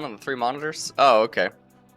on the 3 monitors? Oh, okay.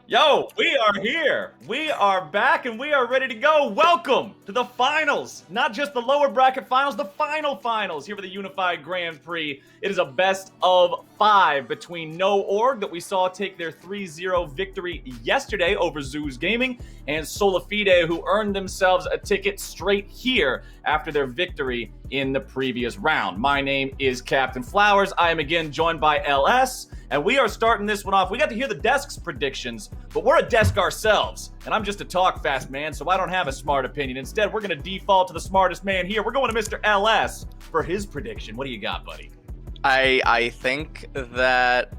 Yo, we are here. We are back and we are ready to go. Welcome to the finals. Not just the lower bracket finals, the finals here for the Unified Grand Prix. It is a best of 5 between No Org that we saw take their 3-0 victory yesterday over Zeus Gaming and Solafide, who earned themselves a ticket straight here after their victory in the previous round. My name is Captain Flowers. I am again joined by LS. And we are starting this one off. We got to hear the desk's predictions, but we're a desk ourselves. And I'm just a talk fast man, so I don't have a smart opinion. Instead, we're going to default to the smartest man here. We're going to Mr. LS for his prediction. What do you got, buddy? I think that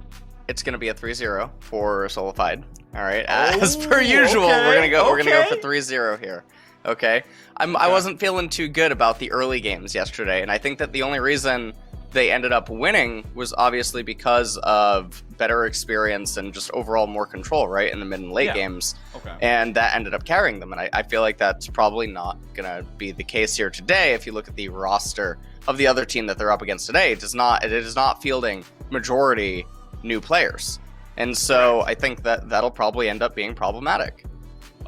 it's going to be a 3-0 for Solafide. All right. As per usual, we're going to go for 3-0 here. Okay. I wasn't feeling too good about the early games yesterday, and I think that the only reason they ended up winning was obviously because of better experience and just overall more control, right, in the mid and late games. Okay. And that ended up carrying them. And I feel like that's probably not going to be the case here today. If you look at the roster of the other team that they're up against today, it is not fielding majority new players. And so I think that that'll probably end up being problematic.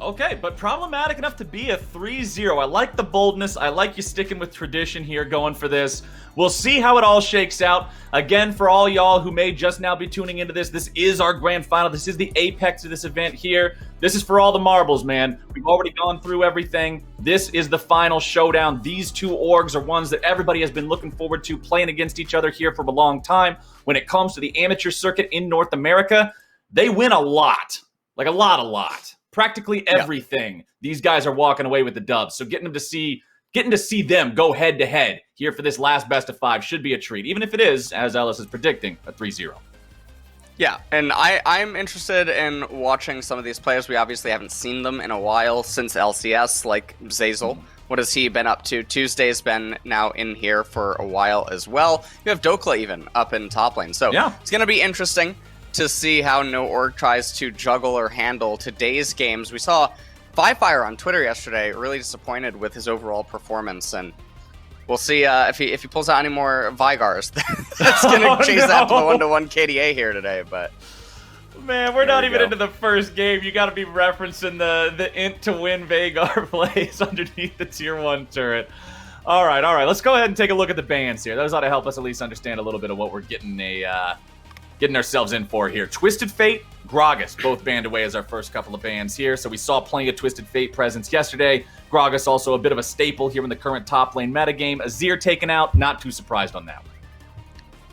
Okay, but problematic enough to be a 3-0. I like the boldness. I like you sticking with tradition here, going for this. We'll see how it all shakes out. Again, for all y'all who may just now be tuning into this, this is our grand final. This is the apex of this event here. This is for all the marbles, man. We've already gone through everything. This is the final showdown. These two orgs are ones that everybody has been looking forward to playing against each other here for a long time. When it comes to the amateur circuit in North America, they win a lot. Like a lot. Practically everything. These guys are walking away with the dubs. So getting to see them go head to head here for this last best of 5 should be a treat, even if it is, as Ellis is predicting, a 3-0. Yeah, and I'm interested in watching some of these players. We obviously haven't seen them in a while since LCS, like Zazel. What has he been up to? Tuesday's been now in here for a while as well. You have Dokla even up in top lane. So it's going to be interesting to see how No Org tries to juggle or handle today's games. We saw Fire on Twitter yesterday really disappointed with his overall performance, and we'll see if he pulls out any more Vigars. That's going to chase that to the 1-1 KDA here today. But man, we're not even into the first game. You got to be referencing the int to win Vagar plays underneath the tier 1 turret. All right. Let's go ahead and take a look at the bans here. Those ought to help us at least understand a little bit of what we're getting ourselves in for here. Twisted Fate, Gragas, both banned away as our first couple of bans here. So we saw plenty of Twisted Fate presence yesterday. Gragas also a bit of a staple here in the current top lane metagame. Azir taken out, not too surprised on that one.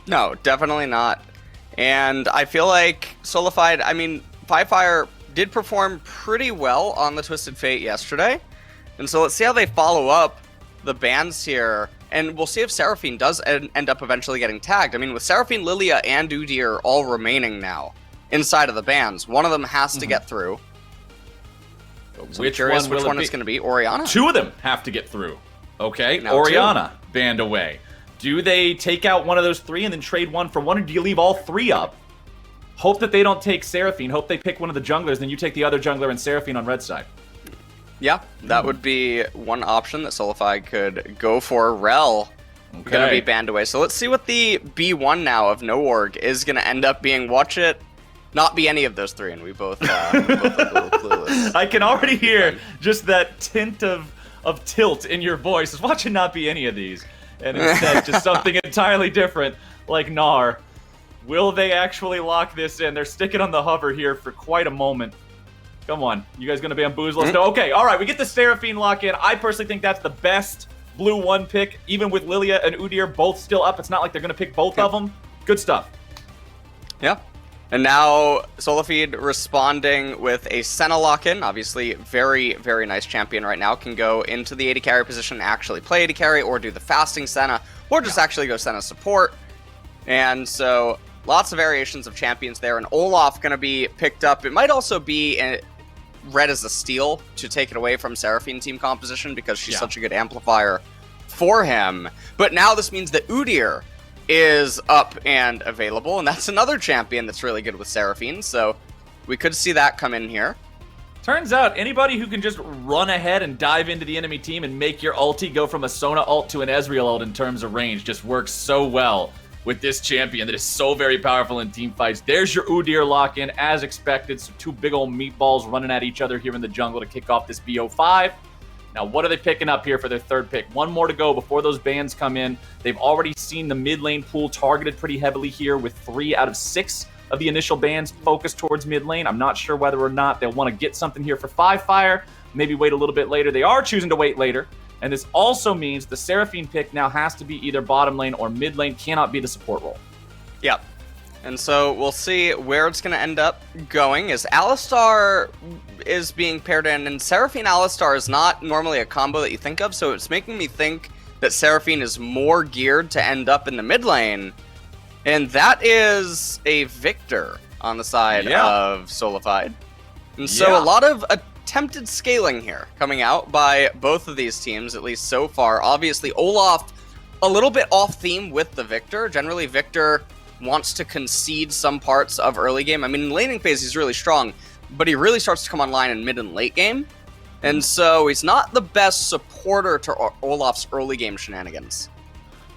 No, definitely not. And I feel like Solafide, Fire did perform pretty well on the Twisted Fate yesterday. And so let's see how they follow up the bans here. And we'll see if Seraphine does end up eventually getting tagged. I mean, with Seraphine, Lilia, and Udyr all remaining now inside of the bans, one of them has to get through. So which one it's going to be? Orianna. 2 of them have to get through. Okay, now Orianna banned away. Do they take out one of those 3 and then trade 1 for 1, or do you leave all 3 up? Hope that they don't take Seraphine. Hope they pick one of the junglers, then you take the other jungler and Seraphine on red side. Yeah, that would be one option that Solafide could go for. Rel going to be banned away. So let's see what the B1 now of No Org is going to end up being. Watch it not be any of those 3, and we both look a little clueless. I can already hear just that tint of tilt in your voice. Watch it not be any of these, and instead just something entirely different, like Gnar. Will they actually lock this in? They're sticking on the hover here for quite a moment. Come on. You guys going to bamboozle us? No. Okay, all right. We get the Seraphine lock in. I personally think that's the best blue 1 pick, even with Lilia and Udyr both still up. It's not like they're going to pick both of them. Good stuff. Yeah. And now Solafide responding with a Senna lock-in. Obviously, very, very nice champion right now. Can go into the AD carry position, actually play AD carry, or do the fasting Senna, or just actually go Senna support. And so lots of variations of champions there. And Olaf going to be picked up. It might also be read as a steal to take it away from Seraphine team composition because she's such a good amplifier for him. But now this means that Udyr is up and available, and that's another champion that's really good with Seraphine, so we could see that come in here. Turns out anybody who can just run ahead and dive into the enemy team and make your ulti go from a Sona ult to an Ezreal ult in terms of range just works so well with this champion that is so very powerful in team fights. There's your Udyr lock-in as expected. So two big old meatballs running at each other here in the jungle to kick off this BO5. Now, what are they picking up here for their third pick? One more to go before those bans come in. They've already seen the mid lane pool targeted pretty heavily here with 3 out of 6 of the initial bans focused towards mid lane. I'm not sure whether or not they'll want to get something here for 5-Fire, maybe wait a little bit later. They are choosing to wait later. And this also means the Seraphine pick now has to be either bottom lane or mid lane, cannot be the support role. Yep. And so we'll see where it's going to end up going, as Alistar is being paired in, and Seraphine Alistar is not normally a combo that you think of, so it's making me think that Seraphine is more geared to end up in the mid lane, and that is a Victor on the side of Solafide. And so a lot of attempted scaling here coming out by both of these teams, at least so far. Obviously, Olaf a little bit off theme with the Victor. Generally, Victor wants to concede some parts of early game. I mean, in laning phase, he's really strong, but he really starts to come online in mid and late game. And so he's not the best supporter to Olaf's early game shenanigans.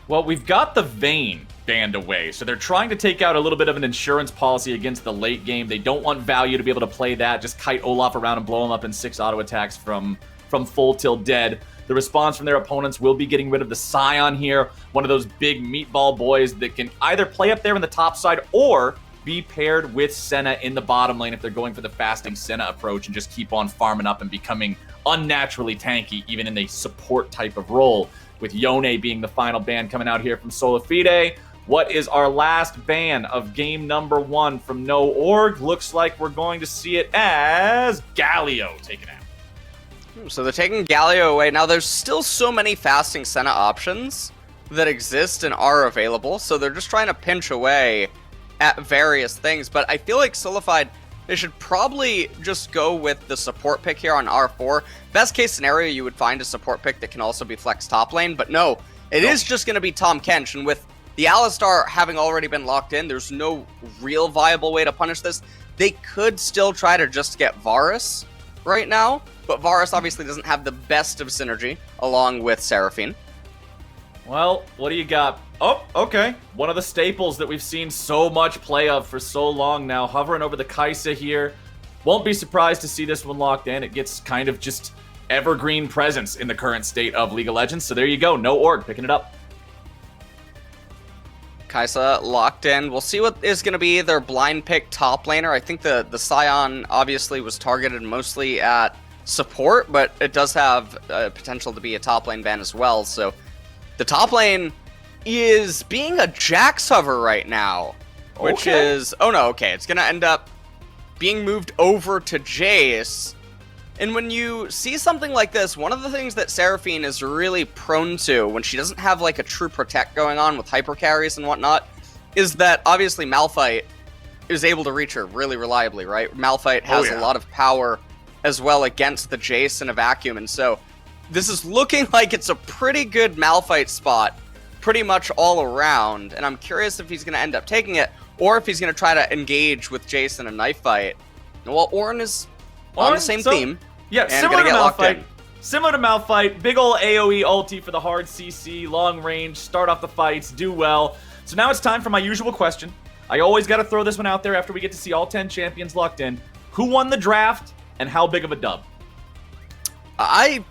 Well, we've got the Vayne banned away, so they're trying to take out a little bit of an insurance policy against the late game. They don't want value to be able to play that, just kite Olaf around and blow him up in 6 auto attacks from full till dead. The response from their opponents will be getting rid of the Scion here, one of those big meatball boys that can either play up there in the top side or be paired with Senna in the bottom lane if they're going for the fasting Senna approach and just keep on farming up and becoming unnaturally tanky, even in a support type of role, with Yone being the final ban coming out here from Solafide. What is our last ban of game number 1 from No Org? Looks like we're going to see it as Galio taken out. So they're taking Galio away. Now, there's still so many fasting Senna options that exist and are available, so they're just trying to pinch away at various things. But I feel like Solafide, they should probably just go with the support pick here on R4. Best case scenario, you would find a support pick that can also be flex top lane, but no, it is just going to be Tahm Kench, and with the Alistar having already been locked in, there's no real viable way to punish this. They could still try to just get Varus right now, but Varus obviously doesn't have the best of synergy along with Seraphine. Well, what do you got? Oh, okay. One of the staples that we've seen so much play of for so long now, hovering over the Kai'Sa here. Won't be surprised to see this one locked in. It gets kind of just evergreen presence in the current state of League of Legends. So there you go. No Org picking it up. Kai'Sa locked in. We'll see what is going to be their blind pick top laner. I think the Scion obviously was targeted mostly at support, but it does have potential to be a top lane ban as well. So the top lane is being a Jax hover right now, which is... Oh no, okay. It's going to end up being moved over to Jace. And when you see something like this, one of the things that Seraphine is really prone to when she doesn't have like a true protect going on with hyper carries and whatnot, is that obviously Malphite is able to reach her really reliably, right? Malphite has a lot of power as well against the Jace in a vacuum, and so this is looking like it's a pretty good Malphite spot pretty much all around, and I'm curious if he's going to end up taking it, or if he's going to try to engage with Jace in a knife fight. Well, Ornn is on the same theme. Yeah, similar to Malphite. Similar to Malphite, big ol' AoE ulti for the hard CC, long range, start off the fights, do well. So now it's time for my usual question. I always got to throw this one out there after we get to see all 10 champions locked in. Who won the draft, and how big of a dub? I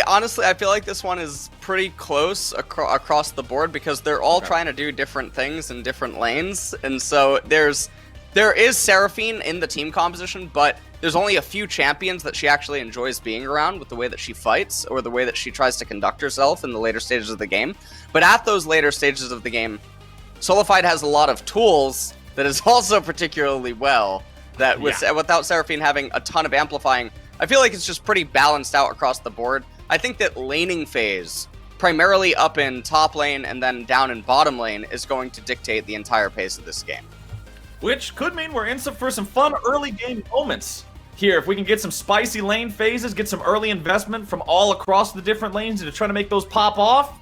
honestly, I feel like this one is pretty close across the board, because they're all trying to do different things in different lanes, and so there is Seraphine in the team composition, but there's only a few champions that she actually enjoys being around with the way that she fights or the way that she tries to conduct herself in the later stages of the game. But at those later stages of the game, Solafide has a lot of tools that is also particularly well, that without Seraphine having a ton of amplifying, I feel like it's just pretty balanced out across the board. I think that laning phase, primarily up in top lane and then down in bottom lane, is going to dictate the entire pace of this game. Which could mean we're in for some fun early game moments here. If we can get some spicy lane phases, get some early investment from all across the different lanes to try to make those pop off.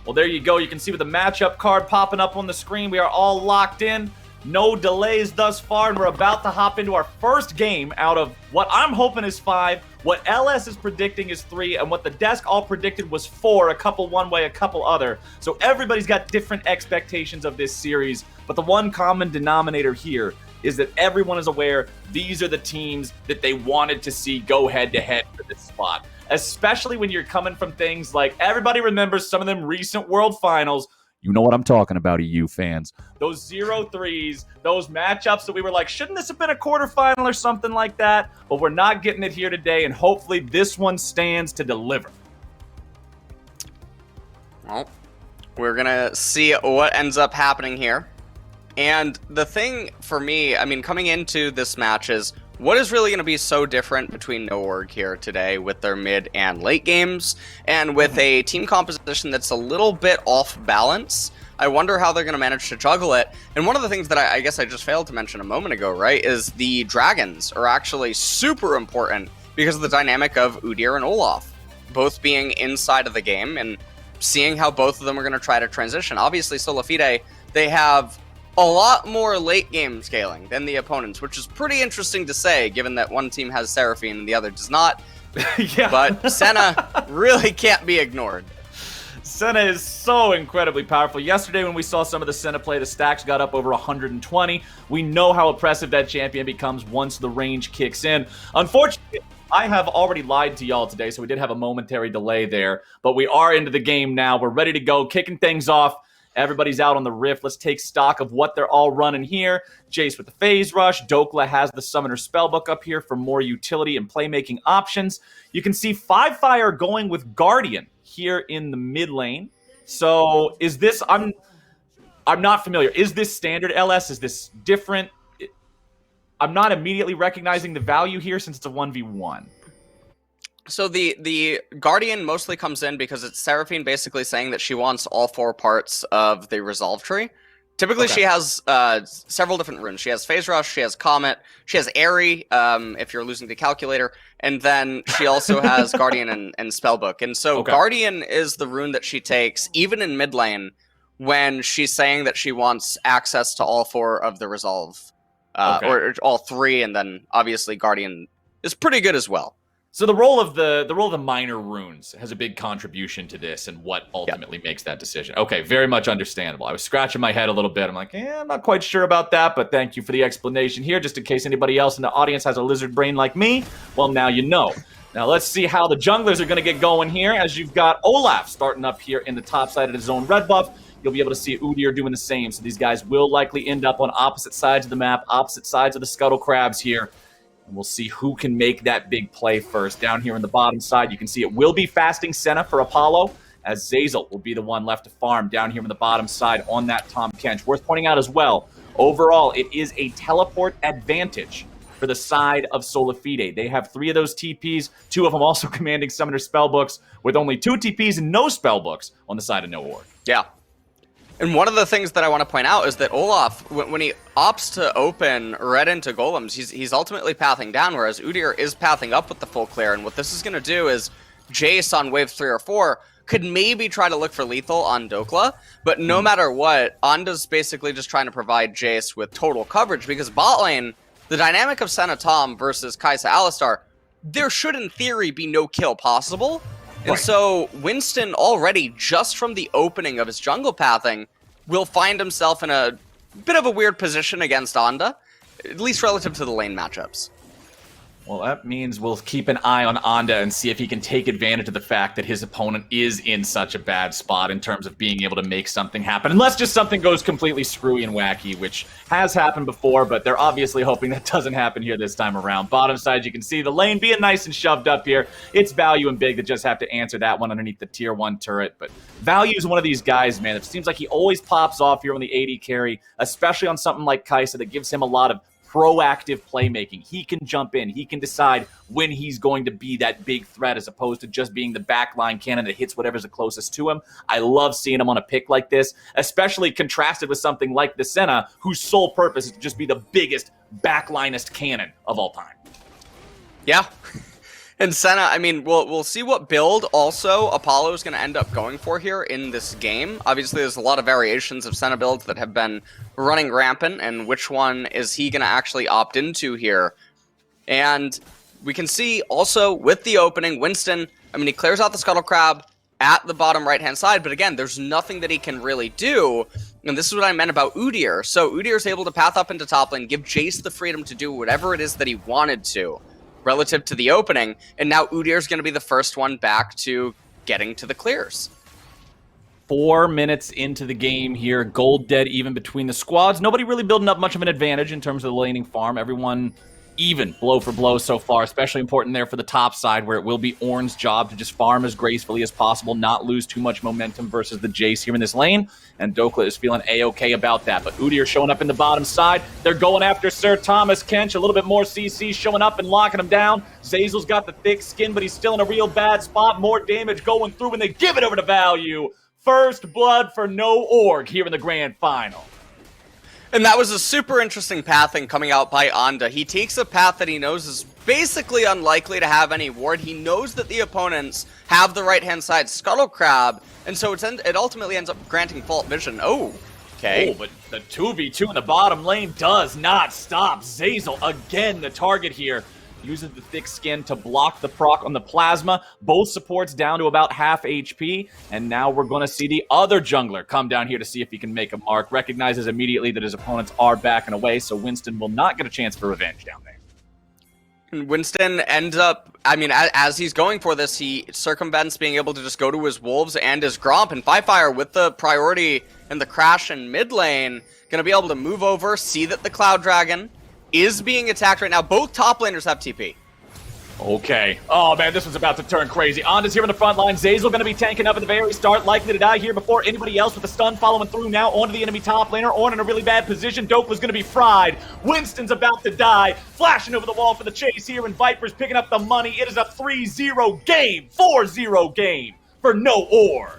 Well, there you go. You can see with the matchup card popping up on the screen, we are all locked in. No delays thus far, and we're about to hop into our first game out of what I'm hoping is 5, what LS is predicting is 3, and what the desk all predicted was 4, a couple one way, a couple other. So everybody's got different expectations of this series, but the one common denominator here is that everyone is aware these are the teams that they wanted to see go head-to-head for this spot. Especially when you're coming from things like, everybody remembers some of them recent World Finals. You know what I'm talking about, EU fans. Those 0-3s, those matchups that we were like, shouldn't this have been a quarterfinal or something like that? But we're not getting it here today, and hopefully this one stands to deliver. Well, we're going to see what ends up happening here. And the thing for me, I mean, coming into this match is, what is really going to be so different between No Org here today with their mid and late games, and with a team composition that's a little bit off balance? I wonder how they're going to manage to juggle it. And one of the things that I guess I just failed to mention a moment ago, right, is the dragons are actually super important because of the dynamic of Udyr and Olaf, both being inside of the game and seeing how both of them are going to try to transition. Obviously, Solafide, they have a lot more late game scaling than the opponents, which is pretty interesting to say, given that one team has Seraphine and the other does not. Yeah. But Senna really can't be ignored. Senna is so incredibly powerful. Yesterday when we saw some of the Senna play, the stacks got up over 120. We know how oppressive that champion becomes once the range kicks in. Unfortunately, I have already lied to y'all today, so we did have a momentary delay there. But we are into the game now. We're ready to go, kicking things off. Everybody's out on the Rift. Let's take stock of what they're all running here. Jace with the Phase Rush. Dokla has the Summoner Spellbook up here for more utility and playmaking options. You can see 5Fire going with Guardian here in the mid lane. So is this... I'm not familiar. Is this standard LS? Is this different? I'm not immediately recognizing the value here since it's a 1v1. So the Guardian mostly comes in because it's Seraphine basically saying that she wants all 4 parts of the Resolve tree. Typically, Okay. she has several different runes. She has Phase Rush, she has Comet, she has Airy, if you're losing the calculator, and then she also has Guardian and Spellbook. And so Guardian is the rune that she takes, even in mid lane, when she's saying that she wants access to all 4 of the Resolve, or all 3, and then obviously Guardian is pretty good as well. So the role of the minor runes has a big contribution to this and what ultimately makes that decision. Okay, very much understandable. I was scratching my head a little bit. I'm like, I'm not quite sure about that, but thank you for the explanation here, just in case anybody else in the audience has a lizard brain like me. Well, now you know. Now let's see how the junglers are going to get going here, as you've got Olaf starting up here in the top side of his own red buff. You'll be able to see Udyr doing the same. So these guys will likely end up on opposite sides of the map, opposite sides of the Scuttle Crabs here. And we'll see who can make that big play first. Down here on the bottom side, you can see it will be fasting Senna for Apollo, as Zazel will be the one left to farm down here on the bottom side on that Tom Kench. Worth pointing out as well, overall, it is a teleport advantage for the side of Solafide. They have 3 of those TPs, 2 of them also commanding Summoner Spellbooks, with only 2 TPs and no Spellbooks on the side of No Org. Yeah. And one of the things that I want to point out is that Olaf, when he opts to open red into golems, he's ultimately pathing down, whereas Udyr is pathing up with the full clear. And what this is going to do is Jace on wave 3 or 4 could maybe try to look for lethal on Dokla, but no matter what, Anda's basically just trying to provide Jace with total coverage, because bot lane, the dynamic of Senna Tom versus Kai'Sa Alistar, there should in theory be no kill possible. And so Winston already, just from the opening of his jungle pathing, will find himself in a bit of a weird position against Anda, at least relative to the lane matchups. Well, that means we'll keep an eye on Anda and see if he can take advantage of the fact that his opponent is in such a bad spot in terms of being able to make something happen. Unless just something goes completely screwy and wacky, which has happened before, but they're obviously hoping that doesn't happen here this time around. Bottom side, you can see the lane being nice and shoved up here. It's Value and Big that just have to answer that one underneath the tier 1 turret. But Value is one of these guys, man. It seems like he always pops off here on the AD carry, especially on something like Kai'Sa that gives him a lot of proactive playmaking. He can jump in. He can decide when he's going to be that big threat as opposed to just being the backline cannon that hits whatever's the closest to him. I love seeing him on a pick like this, especially contrasted with something like the Senna, whose sole purpose is to just be the biggest backlinest cannon of all time. Yeah. And Senna, I mean, we'll see what build also Apollo is going to end up going for here in this game. Obviously, there's a lot of variations of Senna builds that have been running rampant, and which one is he going to actually opt into here? And we can see also with the opening, Winston, I mean, he clears out the Scuttle Crab at the bottom right-hand side, but again, there's nothing that he can really do, and this is what I meant about Udyr. So Udyr is able to path up into top lane, give Jace the freedom to do whatever it is that he wanted to relative to the opening, and now Udyr is going to be the first one back to getting to the clears. 4 minutes into the game here, gold dead even between the squads. Nobody really building up much of an advantage in terms of the laning farm. Everyone even blow for blow so far, especially important there for the top side where it will be Ornn's job to just farm as gracefully as possible, not lose too much momentum versus the Jace here in this lane, and Dokla is feeling A-okay about that. But Udyr showing up in the bottom side. They're going after Sir Thomas Kench, a little bit more CC showing up and locking him down. Zazel's got the thick skin, but he's still in a real bad spot. More damage going through, and they give it over to Value. First blood for No Org here in the grand final. And that was a super interesting pathing coming out by Onda. He takes a path that he knows is basically unlikely to have any ward. He knows that the opponents have the right-hand side Scuttle Crab, and so it ultimately ends up granting Fault Vision. Oh, okay. Oh, but the 2v2 in the bottom lane does not stop. Zazel, again, the target here. Uses the thick skin to block the proc on the plasma. Both supports down to about half HP. And now we're going to see the other jungler come down here to see if he can make a mark. Recognizes immediately that his opponents are backing away, so Winston will not get a chance for revenge down there. And Winston ends up, I mean, as he's going for this, he circumvents being able to just go to his Wolves and his Gromp. And Firefire with the priority and the crash in mid lane, going to be able to move over, see that the Cloud Dragon is being attacked right now. Both top laners have TP. Okay. Oh, man, this was about to turn crazy. Onda's here in the front line. Zazel going to be tanking up at the very start, likely to die here before anybody else with the stun following through now onto the enemy top laner. Ornn in a really bad position. Dope was going to be fried. Winston's about to die. Flashing over the wall for the chase here, and Viper's picking up the money. It is a 3-0 game, 4-0 game for No Org.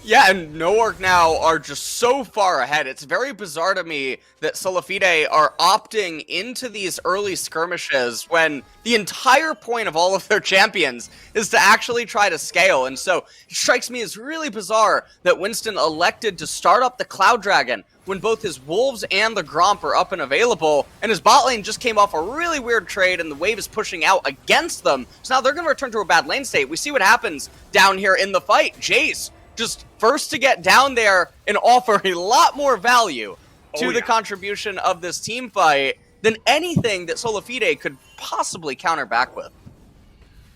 Yeah, and No Org now are just so far ahead. It's very bizarre to me that Solafide are opting into these early skirmishes when the entire point of all of their champions is to actually try to scale. And so it strikes me as really bizarre that Winston elected to start up the Cloud Dragon when both his Wolves and the Gromp are up and available, and his bot lane just came off a really weird trade, and the wave is pushing out against them. So now they're going to return to a bad lane state. We see what happens down here in the fight. Jace just first to get down there and offer a lot more value to the contribution of this team fight than anything that Solafide could possibly counter back with.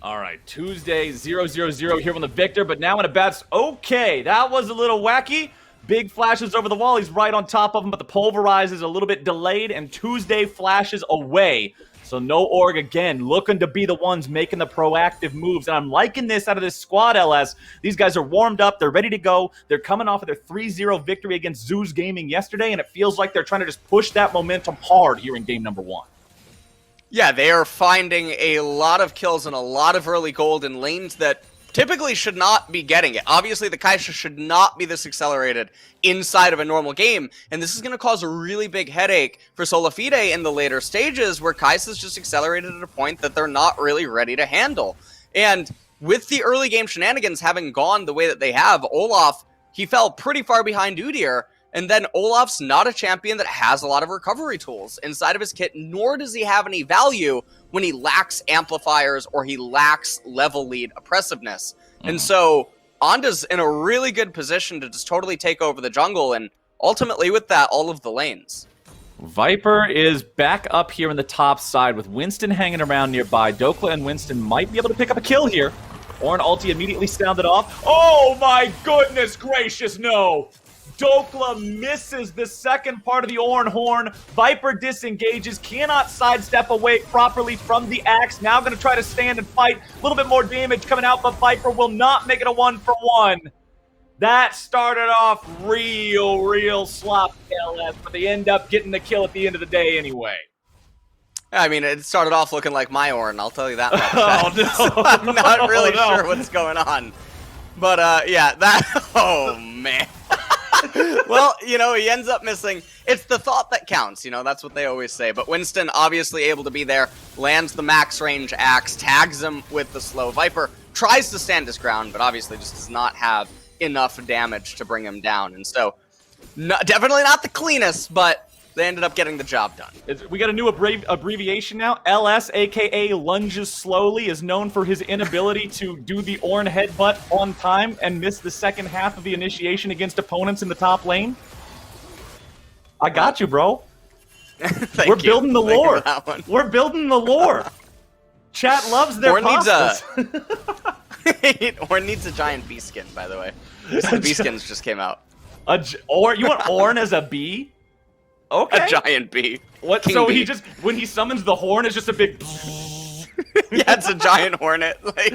All right, Tuesday, 0-0-0 here on the Victor, but now in a bad... Okay, that was a little wacky. Big flashes over the wall. He's right on top of him, but the pulverize is a little bit delayed, and Tuesday flashes away. So No Org, again, looking to be the ones making the proactive moves. And I'm liking this out of this squad, LS. These guys are warmed up. They're ready to go. They're coming off of their 3-0 victory against Zeus Gaming yesterday, and it feels like they're trying to just push that momentum hard here in game number 1. Yeah, they are finding a lot of kills and a lot of early gold in lanes that typically should not be getting it. Obviously, the Kai'Sa should not be this accelerated inside of a normal game, and this is going to cause a really big headache for Solafide in the later stages, where Kai'Sa's just accelerated at a point that they're not really ready to handle. And with the early game shenanigans having gone the way that they have, Olaf, he fell pretty far behind Udyr, and then Olaf's not a champion that has a lot of recovery tools inside of his kit, nor does he have any value when he lacks amplifiers or he lacks level lead oppressiveness. And so Onda's in a really good position to just totally take over the jungle, and ultimately with that, all of the lanes. Viper is back up here in the top side with Winston hanging around nearby. Dokla and Winston might be able to pick up a kill here. Ornn ulti immediately sounded off. Oh my goodness gracious, no! Dokla misses the second part of the Ornn horn. Viper disengages, cannot sidestep away properly from the axe. Now going to try to stand and fight. A little bit more damage coming out, but Viper will not make it a 1-for-1. That started off real sloppy, LS, but they end up getting the kill at the end of the day anyway. I mean, it started off looking like my Ornn, I'll tell you that much. Oh, no. So I'm not really sure what's going on. But, yeah, that... Oh, man. Well, you know, he ends up missing. It's the thought that counts, you know, that's what they always say. But Winston, obviously able to be there, lands the max range axe, tags him with the slow Viper, tries to stand his ground, but obviously just does not have enough damage to bring him down. And so, definitely not the cleanest, but they ended up getting the job done. We got a new abbreviation now. LS, aka lunges slowly, is known for his inability to do the Ornn headbutt on time and miss the second half of the initiation against opponents in the top lane. I got you, bro. We're building the lore. We're building the lore. Chat loves their pastas. Ornn needs a giant bee skin, by the way. The bee skins just came out. Or you want Ornn as a bee? Okay. A giant bee. What? King so bee. he just, when he summons the horn, it's just a big. Yeah, it's a giant hornet. Like,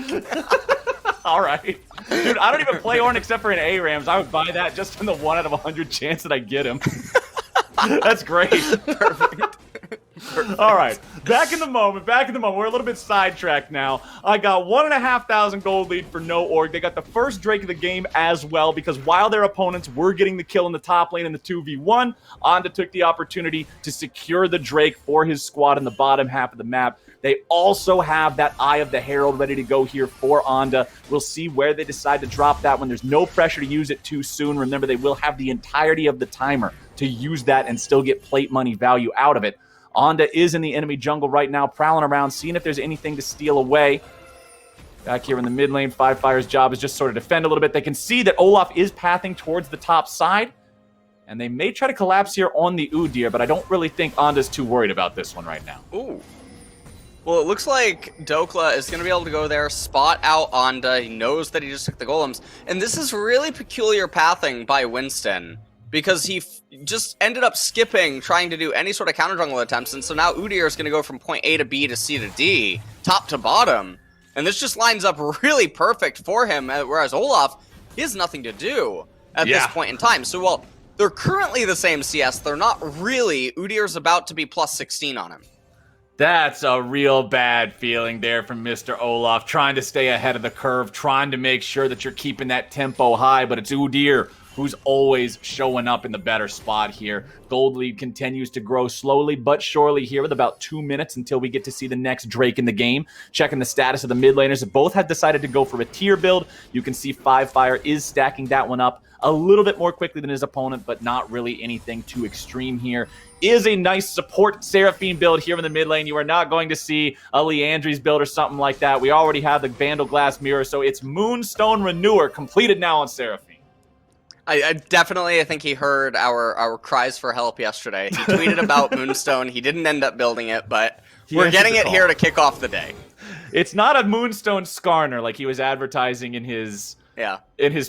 all right, dude. I don't even play Ornn except for in ARAMs. I would buy that just in the 1 out of 100 chance that I get him. That's great. Perfect. All right, back in the moment. We're a little bit sidetracked now. I got 1,500 gold lead for No Org. They got the first Drake of the game as well, because while their opponents were getting the kill in the top lane in the 2v1, Onda took the opportunity to secure the Drake for his squad in the bottom half of the map. They also have that Eye of the Herald ready to go here for Onda. We'll see where they decide to drop that one. There's no pressure to use it too soon. Remember, they will have the entirety of the timer to use that and still get plate money value out of it. Onda is in the enemy jungle right now, prowling around, seeing if there's anything to steal away. Back here in the mid lane, Fire's job is just sort of defend a little bit. They can see that Olaf is pathing towards the top side, and they may try to collapse here on the Udyr, but I don't really think Onda's too worried about this one right now. Ooh. Well, it looks like Dokla is going to be able to go there, spot out Onda. He knows that he just took the golems. And this is really peculiar pathing by Winston, because he just ended up skipping trying to do any sort of counter jungle attempts, and so now Udyr is going to go from point A to B to C to D, top to bottom, and this just lines up really perfect for him, whereas Olaf, he has nothing to do at this point in time. So, well, they're currently the same CS, they're not really. Udyr's about to be plus 16 on him. That's a real bad feeling there from Mr. Olaf, trying to stay ahead of the curve, trying to make sure that you're keeping that tempo high, but it's Udyr who's always showing up in the better spot here. Gold lead continues to grow slowly but surely here with about 2 minutes until we get to see the next Drake in the game. Checking the status of the mid laners. Both have decided to go for a tier build. You can see Fire is stacking that one up a little bit more quickly than his opponent, but not really anything too extreme here. Is a nice support Seraphine build here in the mid lane. You are not going to see a Leandry's build or something like that. We already have the Vandal Glass Mirror, so it's Moonstone Renewer completed now on Seraphine. I definitely think he heard our cries for help yesterday. He tweeted about Moonstone. He didn't end up building it, but we're getting it here to kick off the day. It's not a Moonstone Skarner like he was advertising in his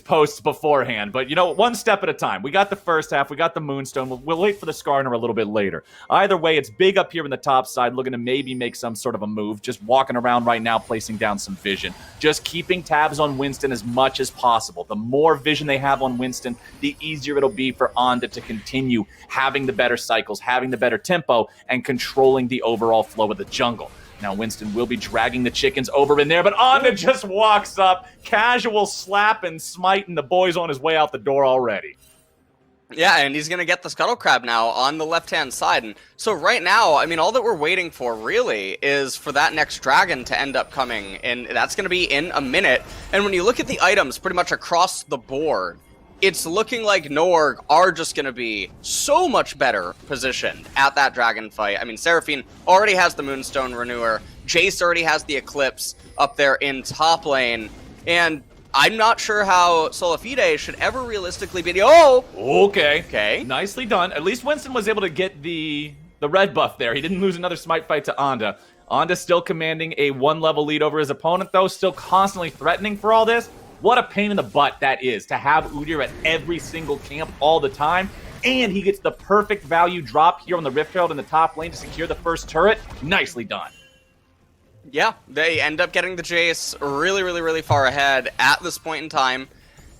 posts beforehand. But, you know, one step at a time. We got the first half. We got the Moonstone. We'll wait for the Skarner a little bit later. Either way, it's big up here in the top side, looking to maybe make some sort of a move. Just walking around right now, placing down some vision. Just keeping tabs on Winston as much as possible. The more vision they have on Winston, the easier it'll be for Onda to continue having the better cycles, having the better tempo, and controlling the overall flow of the jungle. Now Winston will be dragging the chickens over in there, but Onda just walks up, casual slap and smite, and the boy's on his way out the door already. Yeah, and he's going to get the Scuttle Crab now on the left-hand side. And so right now, I mean, all that we're waiting for, really, is for that next dragon to end up coming, and that's going to be in a minute. And when you look at the items pretty much across the board, it's looking like Norg are just going to be so much better positioned at that dragon fight. I mean, Seraphine already has the Moonstone Renewer. Jace already has the Eclipse up there in top lane. And I'm not sure how Solafide should ever realistically be... Oh! Okay. Nicely done. At least Winston was able to get the red buff there. He didn't lose another smite fight to Onda. Onda still commanding a 1-level lead over his opponent, though. Still constantly threatening for all this. What a pain in the butt that is, to have Udyr at every single camp all the time. And he gets the perfect value drop here on the Rift Herald in the top lane to secure the first turret. Nicely done. Yeah, they end up getting the Jace really, really, really far ahead at this point in time.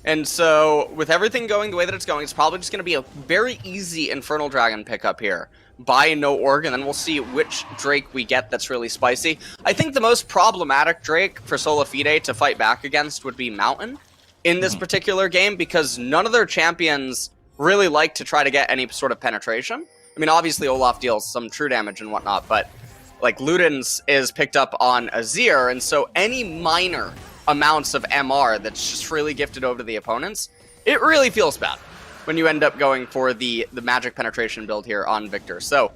And so, with everything going the way that it's going, it's probably just going to be a very easy Infernal Dragon pickup here by No Org, and then we'll see which Drake we get that's really spicy. I think the most problematic Drake for Solafide to fight back against would be Mountain in this particular game, because none of their champions really like to try to get any sort of penetration. I mean, obviously Olaf deals some true damage and whatnot, but like Luden's is picked up on Azir, and so any minor amounts of MR that's just freely gifted over to the opponents, it really feels bad when you end up going for the magic penetration build here on Victor. So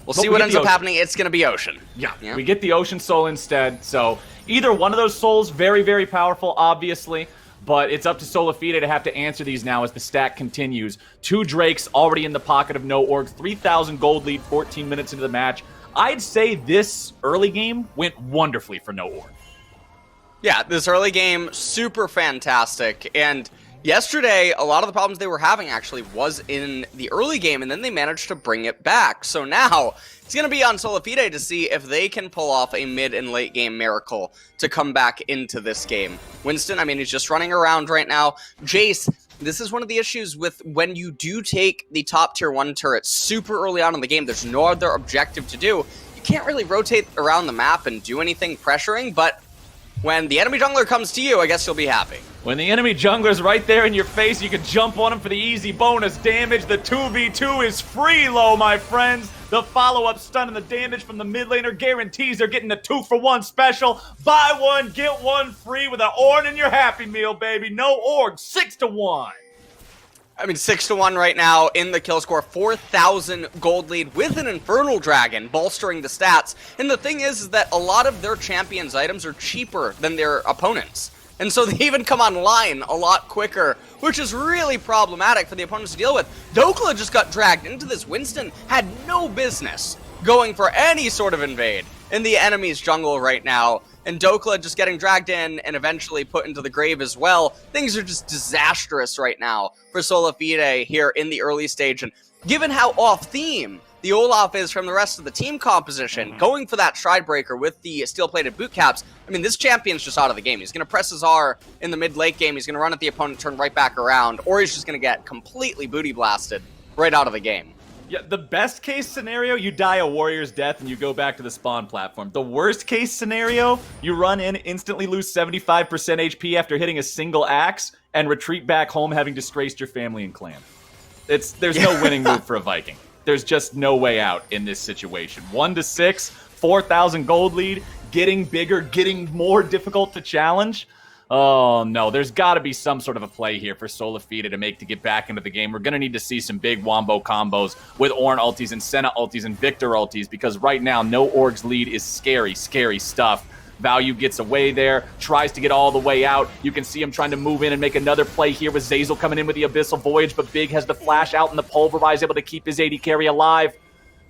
we'll see what ends up happening. It's going to be Ocean. Yeah, we get the Ocean Soul instead. So either one of those souls, very, very powerful, obviously. But it's up to Solafide to have to answer these now as the stack continues. 2 Drakes already in the pocket of No Org. 3,000 gold lead 14 minutes into the match. I'd say this early game went wonderfully for No Org. Yeah, this early game, super fantastic. And yesterday, a lot of the problems they were having actually was in the early game, and then they managed to bring it back. So now, it's going to be on Solafide to see if they can pull off a mid and late game miracle to come back into this game. Winston, I mean, he's just running around right now. Jace, this is one of the issues with when you do take the top tier 1 turret super early on in the game. There's no other objective to do. You can't really rotate around the map and do anything pressuring, but when the enemy jungler comes to you, I guess you'll be happy. When the enemy jungler's right there in your face, you can jump on him for the easy bonus damage. The 2v2 is free low, my friends. The follow-up stun and the damage from the mid laner guarantees they're getting the 2-for-1 special. Buy one, get one free with an Ornn in your Happy Meal, baby. No Org, 6-1. I mean, 6-1 right now in the kill score, 4,000 gold lead with an Infernal Dragon bolstering the stats. And the thing is that a lot of their champions' items are cheaper than their opponents. And so they even come online a lot quicker, which is really problematic for the opponents to deal with. Dokla just got dragged into this. Winston had no business going for any sort of invade in the enemy's jungle right now. And Dokla just getting dragged in and eventually put into the grave as well. Things are just disastrous right now for Solafide here in the early stage. And given how off-theme the Olaf is from the rest of the team composition, going for that Stride Breaker with the steel-plated boot caps, I mean, this champion's just out of the game. He's going to press his R in the mid-late game. He's going to run at the opponent, turn right back around, or he's just going to get completely booty blasted right out of the game. Yeah, the best case scenario, you die a warrior's death and you go back to the spawn platform. The worst case scenario, you run in, instantly lose 75% HP after hitting a single axe, and retreat back home having disgraced your family and clan. There's no winning move for a Viking. There's just no way out in this situation. 1-6, 4,000 gold lead, getting bigger, getting more difficult to challenge. Oh, no, there's got to be some sort of a play here for Solafide to get back into the game. We're going to need to see some big wombo combos with Ornn ultis and Senna ultis and Victor ultis, because right now, No Org's lead is scary, scary stuff. Value gets away there, tries to get all the way out. You can see him trying to move in and make another play here with Zeyzal coming in with the Abyssal Voyage, but Big has the flash out and the Pulverize, able to keep his AD carry alive.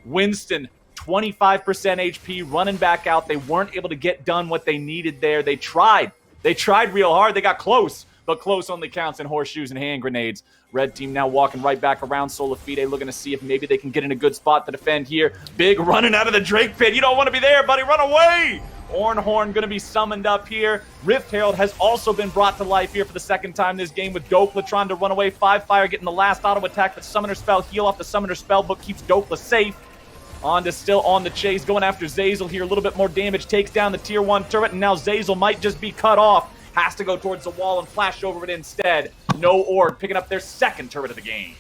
Winston, 25% HP, running back out. They weren't able to get done what they needed there. They tried real hard. They got close, but close only counts in horseshoes and hand grenades. Red team now walking right back around Solafide, looking to see if maybe they can get in a good spot to defend here. Big running out of the Drake pit. You don't want to be there, buddy. Run away! Ornhorn going to be summoned up here. Rift Herald has also been brought to life here for the second time this game, with Dokla trying to run away. 5-Fire getting the last auto attack. The Summoner Spell, heal off the Summoner Spellbook, keeps Dokla safe. Still on the chase, going after Zeyzal here. A little bit more damage, takes down the tier 1 turret, and now Zeyzal might just be cut off. Has to go towards the wall and flash over it instead. No Org picking up their second turret of the game.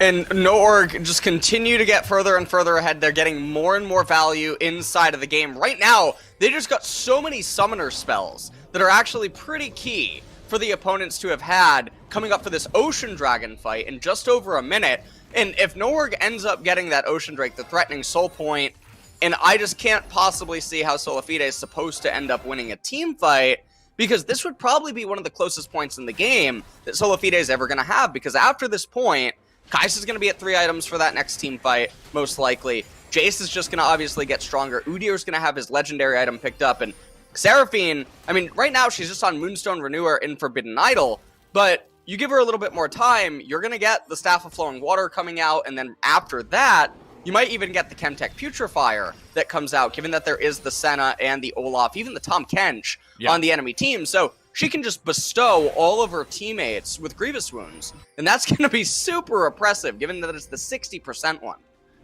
And No Org just continue to get further and further ahead. They're getting more and more value inside of the game. Right now, they just got so many summoner spells that are actually pretty key for the opponents to have had coming up for this Ocean Dragon fight in just over a minute. And if No Org ends up getting that Ocean Drake, the threatening soul point, and I just can't possibly see how Solafide is supposed to end up winning a team fight, because this would probably be one of the closest points in the game that Solafide is ever going to have, because after this point, Kais is going to be at 3 items for that next team fight, most likely. Jace is just going to obviously get stronger. Udyr is going to have his legendary item picked up, and Seraphine, I mean, right now she's just on Moonstone Renewer in Forbidden Idol, but you give her a little bit more time, you're going to get the Staff of Flowing Water coming out, and then after that, you might even get the Chemtech Putrefier that comes out, given that there is the Senna and the Olaf, even the Tahm Kench on the enemy team. So she can just bestow all of her teammates with Grievous Wounds, and that's going to be super oppressive, given that it's the 60% one.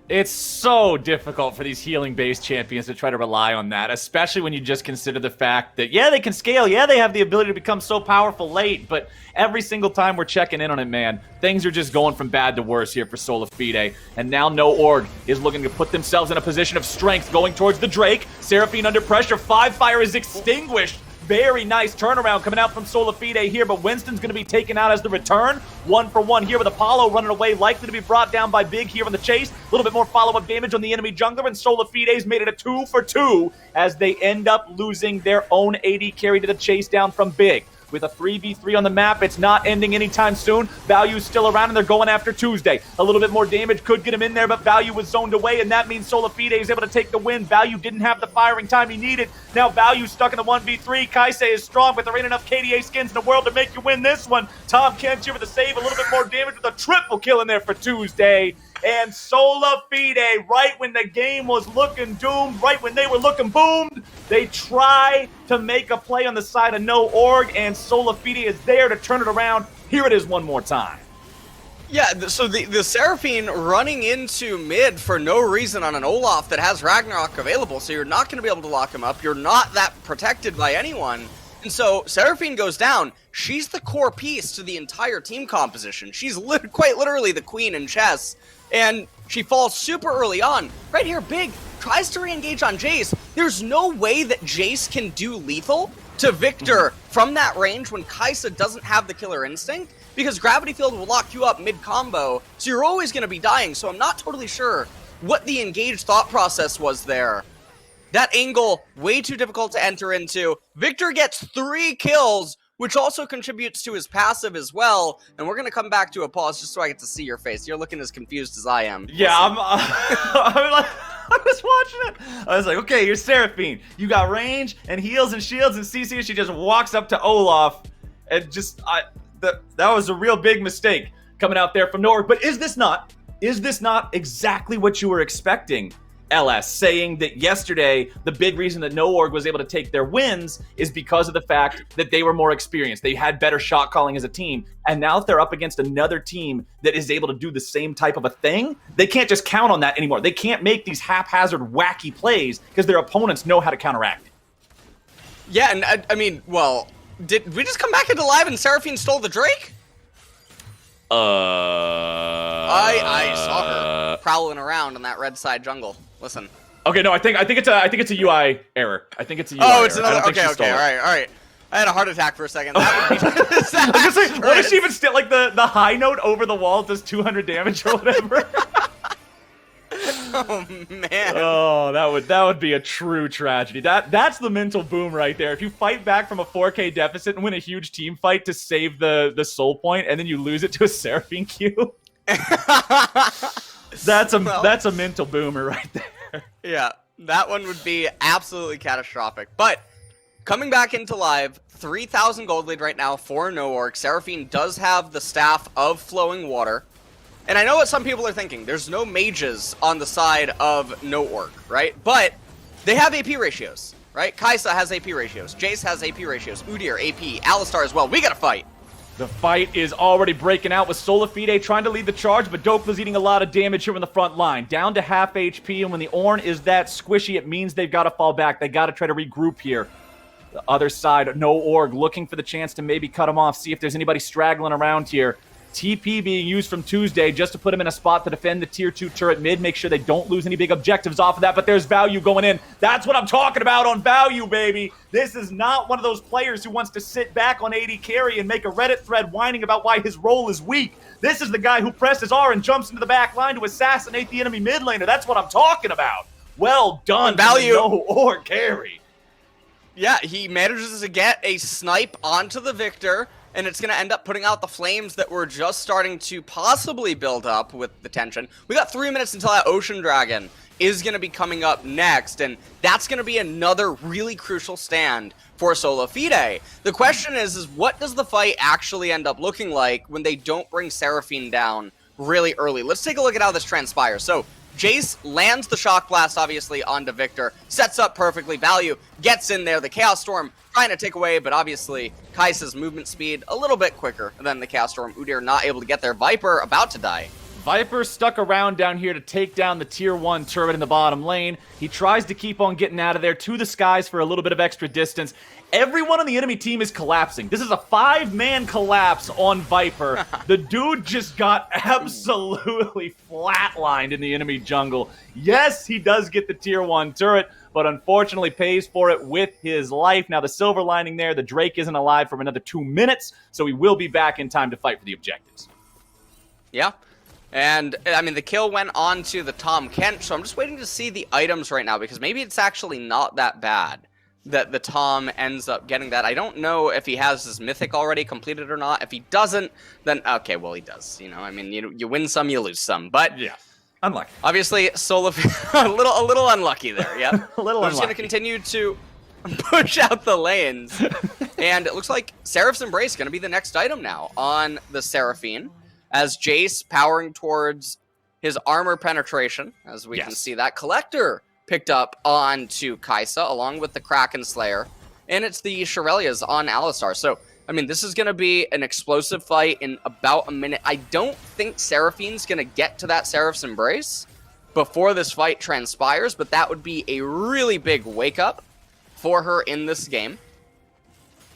It's so difficult for these healing-based champions to try to rely on that, especially when you just consider the fact that, yeah, they can scale, yeah, they have the ability to become so powerful late, but every single time we're checking in on it, man, things are just going from bad to worse here for Solafide, and now No Org is looking to put themselves in a position of strength going towards the Drake. Seraphine under pressure, 5 fire is extinguished. Very nice turnaround coming out from Solafide here, but Winston's going to be taken out as the return. 1 for 1 here with Apollo running away, likely to be brought down by Big here on the chase. A little bit more follow-up damage on the enemy jungler, and Solafide's made it a 2 for 2 as they end up losing their own AD carry to the chase down from Big. With a 3v3 on the map, it's not ending anytime soon. Value's still around, and they're going after Tuesday. A little bit more damage could get him in there, but Value was zoned away, and that means Solafide is able to take the win. Value didn't have the firing time he needed. Now Value's stuck in the 1v3. Kaisei is strong, but there ain't enough KDA skins in the world to make you win this one. Tom Kent here with a save, a little bit more damage with a triple kill in there for Tuesday. And Solafide, right when the game was looking doomed, right when they were looking boomed, they try to make a play on the side of No Org, and Solafide is there to turn it around. Here it is one more time. Yeah, so the Seraphine running into mid for no reason on an Olaf that has Ragnarok available, so you're not going to be able to lock him up. You're not that protected by anyone. And so Seraphine goes down. She's the core piece to the entire team composition. She's quite literally the queen in chess. And she falls super early on. Right here, Big tries to re-engage on Jace. There's no way that Jace can do lethal to Victor from that range when Kaisa doesn't have the killer instinct, because Gravity Field will lock you up mid-combo, so you're always going to be dying. So I'm not totally sure what the engaged thought process was there. That angle, way too difficult to enter into. Victor gets 3 kills, which also contributes to his passive as well. And we're going to come back to a pause just so I get to see your face. You're looking as confused as I am. Yeah, I was watching it. I was like, okay, you're Seraphine. You got range and heals and shields, and CC, she just walks up to Olaf. And just, that was a real big mistake coming out there from No Org. But is this not exactly what you were expecting? LS, saying that yesterday the big reason that No Org was able to take their wins is because of the fact that they were more experienced. They had better shot calling as a team. And now if they're up against another team that is able to do the same type of a thing, they can't just count on that anymore. They can't make these haphazard, wacky plays because their opponents know how to counteract it. Yeah, and I mean, well, did we just come back into live and Seraphine stole the Drake? I saw her prowling around in that red side jungle. Listen. Okay, no, I think it's a UI error. I think it's a UI error. Oh, it's another. I don't think she stole all it. right. I had a heart attack for a second. That would be I was gonna say, what if she even still like the high note over the wall does 200 damage or whatever? Oh man. Oh, that would be a true tragedy. That's the mental boom right there. If you fight back from a 4K deficit and win a huge team fight to save the soul point, and then you lose it to a Seraphine Q. That's a mental boomer right there. Yeah, that one would be absolutely catastrophic. But coming back into live, 3,000 gold lead right now for No Org. Seraphine does have the Staff of Flowing Water. And I know what some people are thinking. There's no mages on the side of No Org, right? But they have AP ratios, right? Kaisa has AP ratios. Jace has AP ratios. Udyr, AP. Alistar as well. We gotta fight. The fight is already breaking out with Solafide trying to lead the charge, but Dokla's eating a lot of damage here on the front line. Down to half HP, and when the Ornn is that squishy, it means they've got to fall back. They got to try to regroup here. The other side, No Org looking for the chance to maybe cut him off, see if there's anybody straggling around here. TP being used from Tuesday just to put him in a spot to defend the tier 2 turret mid, make sure they don't lose any big objectives off of that, but there's Value going in. That's what I'm talking about on Value, baby. This is not one of those players who wants to sit back on AD carry and make a Reddit thread whining about why his role is weak. This is the guy who presses R and jumps into the back line to assassinate the enemy mid laner. That's what I'm talking about. Well done, Value. No Org carry. Yeah, he manages to get a snipe onto the Victor, and it's going to end up putting out the flames that were just starting to possibly build up with the tension. We got 3 minutes until that Ocean Dragon is going to be coming up next, and that's going to be another really crucial stand for Solafide. The question is what does the fight actually end up looking like when they don't bring Seraphine down really early? Let's take a look at how this transpires. So Jace lands the Shock Blast, obviously, onto Victor, sets up perfectly. Value gets in there. The Chaos Storm trying to take away, but obviously Kaisa's movement speed a little bit quicker than the Chaos Storm. Udyr not able to get there. Viper about to die. Viper stuck around down here to take down the tier 1 turret in the bottom lane. He tries to keep on getting out of there to the skies for a little bit of extra distance. Everyone on the enemy team is collapsing. This is a 5-man collapse on Viper. The dude just got absolutely flatlined in the enemy jungle. Yes, he does get the tier 1 turret, but unfortunately pays for it with his life. Now, the silver lining there, the Drake isn't alive for another 2 minutes, so he will be back in time to fight for the objectives. Yeah. And, I mean, the kill went on to the Tom Kent, so I'm just waiting to see the items right now, because maybe it's actually not that bad that the Tom ends up getting that. I don't know if he has his mythic already completed or not. If he doesn't, then, okay, well, he does. You know, I mean, you win some, you lose some. But, yeah, unlucky. Obviously, a little unlucky there, yeah. A little unlucky. We're just going to continue to push out the lanes. And it looks like Seraph's Embrace going to be the next item now on the Seraphine, as Jace powering towards his armor penetration, as we can see that. Collector picked up onto Kaisa, along with the Kraken Slayer, and it's the Shirelias on Alistar. So, I mean, this is going to be an explosive fight in about a minute. I don't think Seraphine's going to get to that Seraph's Embrace before this fight transpires, but that would be a really big wake-up for her in this game.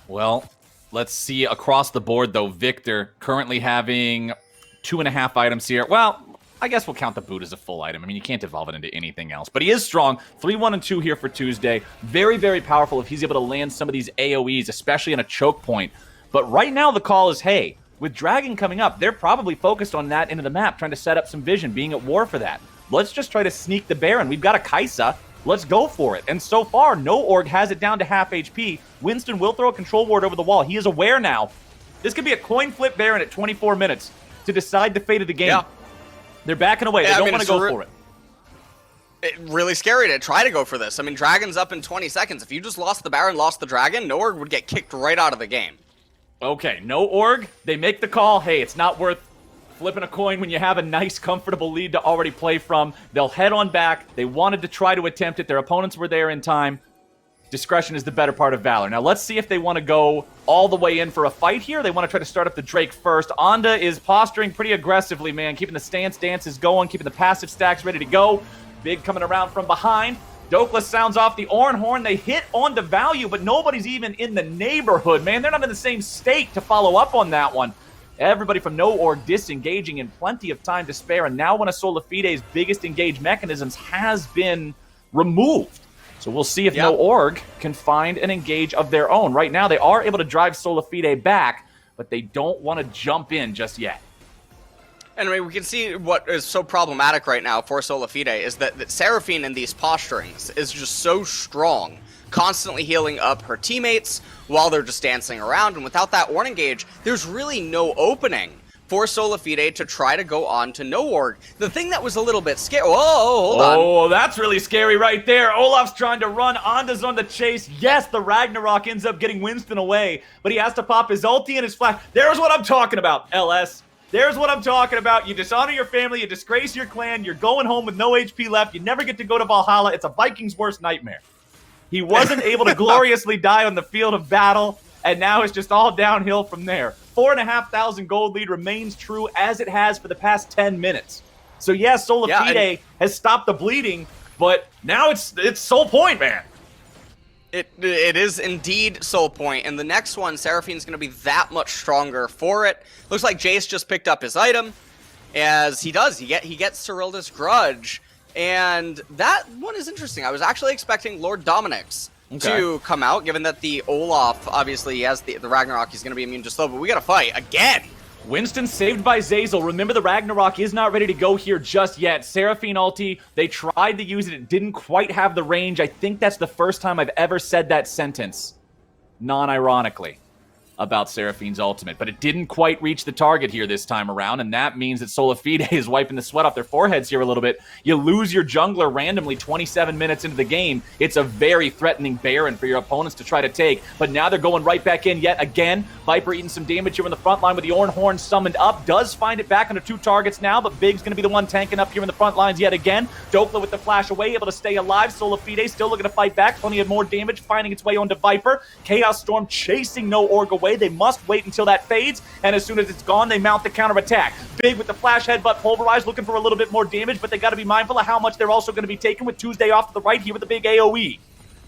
Well, let's see across the board, though. Victor currently having 2.5 items here. Well, I guess we'll count the boot as a full item. I mean, you can't evolve it into anything else. But he is strong. 3, 1, and 2 here for Tuesday. Very, very powerful if he's able to land some of these AoEs, especially in a choke point. But right now the call is, hey, with Dragon coming up, they're probably focused on that into the map, trying to set up some vision, being at war for that. Let's just try to sneak the Baron. We've got a Kaisa. Let's go for it. And so far, No Org has it down to half HP. Winston will throw a control ward over the wall. He is aware now. This could be a coin flip Baron at 24 minutes to decide the fate of the game. Yeah. They're backing away. They don't want to go for it. It's really scary to try to go for this. I mean, Dragon's up in 20 seconds. If you just lost the Baron, lost the Dragon, No Org would get kicked right out of the game. Okay, No Org, they make the call. Hey, it's not worth flipping a coin when you have a nice, comfortable lead to already play from. They'll head on back. They wanted to try to attempt it. Their opponents were there in time. Discretion is the better part of valor. Now, let's see if they want to go all the way in for a fight here. They want to try to start up the Drake first. Onda is posturing pretty aggressively, man. Keeping the stance dances going, keeping the passive stacks ready to go. Big coming around from behind. Dokless sounds off the Oran Horn. They hit on the value, but nobody's even in the neighborhood, man. They're not in the same state to follow up on that one. Everybody from No Org disengaging in plenty of time to spare, and now one of Solafide's biggest engage mechanisms has been removed. So we'll see if No Org can find an engage of their own. Right now, they are able to drive Solafide back, but they don't want to jump in just yet. Anyway, we can see what is so problematic right now for Solafide is that Seraphine in these posturings is just so strong, constantly healing up her teammates while they're just dancing around. And without that warning gauge, there's really no opening for Solafide to try to go on to No Org. The thing that was a little bit scary... Whoa, hold on. Oh, that's really scary right there. Olaf's trying to run. Onda's on the chase. Yes, the Ragnarok ends up getting Winston away, but he has to pop his ulti and his flash. There's what I'm talking about, LS. There's what I'm talking about. You dishonor your family, you disgrace your clan, you're going home with no HP left, you never get to go to Valhalla. It's a Viking's worst nightmare. He wasn't able to gloriously die on the field of battle, and now it's just all downhill from there. 4,500 gold lead remains true as it has for the past 10 minutes. So yes, Solafide has stopped the bleeding, but now it's Soul Point, man. It is indeed Soul Point, and the next one, Seraphine's going to be that much stronger for it. Looks like Jace just picked up his item, as he does. He gets Cyrilda's Grudge, and that one is interesting. I was actually expecting Lord Dominic's to come out, given that the Olaf, obviously, he has the Ragnarok, he's going to be immune to slow, but we got to fight again. Winston saved by Zazel. Remember, the Ragnarok is not ready to go here just yet. Seraphine ulti, they tried to use it. It didn't quite have the range. I think that's the first time I've ever said that sentence, non-ironically, about Seraphine's ultimate. But it didn't quite reach the target here this time around, and that means that Solafide is wiping the sweat off their foreheads here a little bit. You lose your jungler randomly 27 minutes into the game. It's a very threatening Baron for your opponents to try to take, but now they're going right back in yet again. Viper eating some damage here in the front line with the Oran Horn summoned up. Does find it back under 2 targets now, but Big's going to be the one tanking up here in the front lines yet again. Dokla with the flash away, able to stay alive. Solafide still looking to fight back. Plenty of more damage finding its way onto Viper. Chaos Storm chasing No Org away. away. They must wait until that fades, and as soon as it's gone, they mount the counterattack. Big with the flash headbutt pulverize, looking for a little bit more damage, but they got to be mindful of how much they're also going to be taking with Tuesday off to the right here with the big AoE.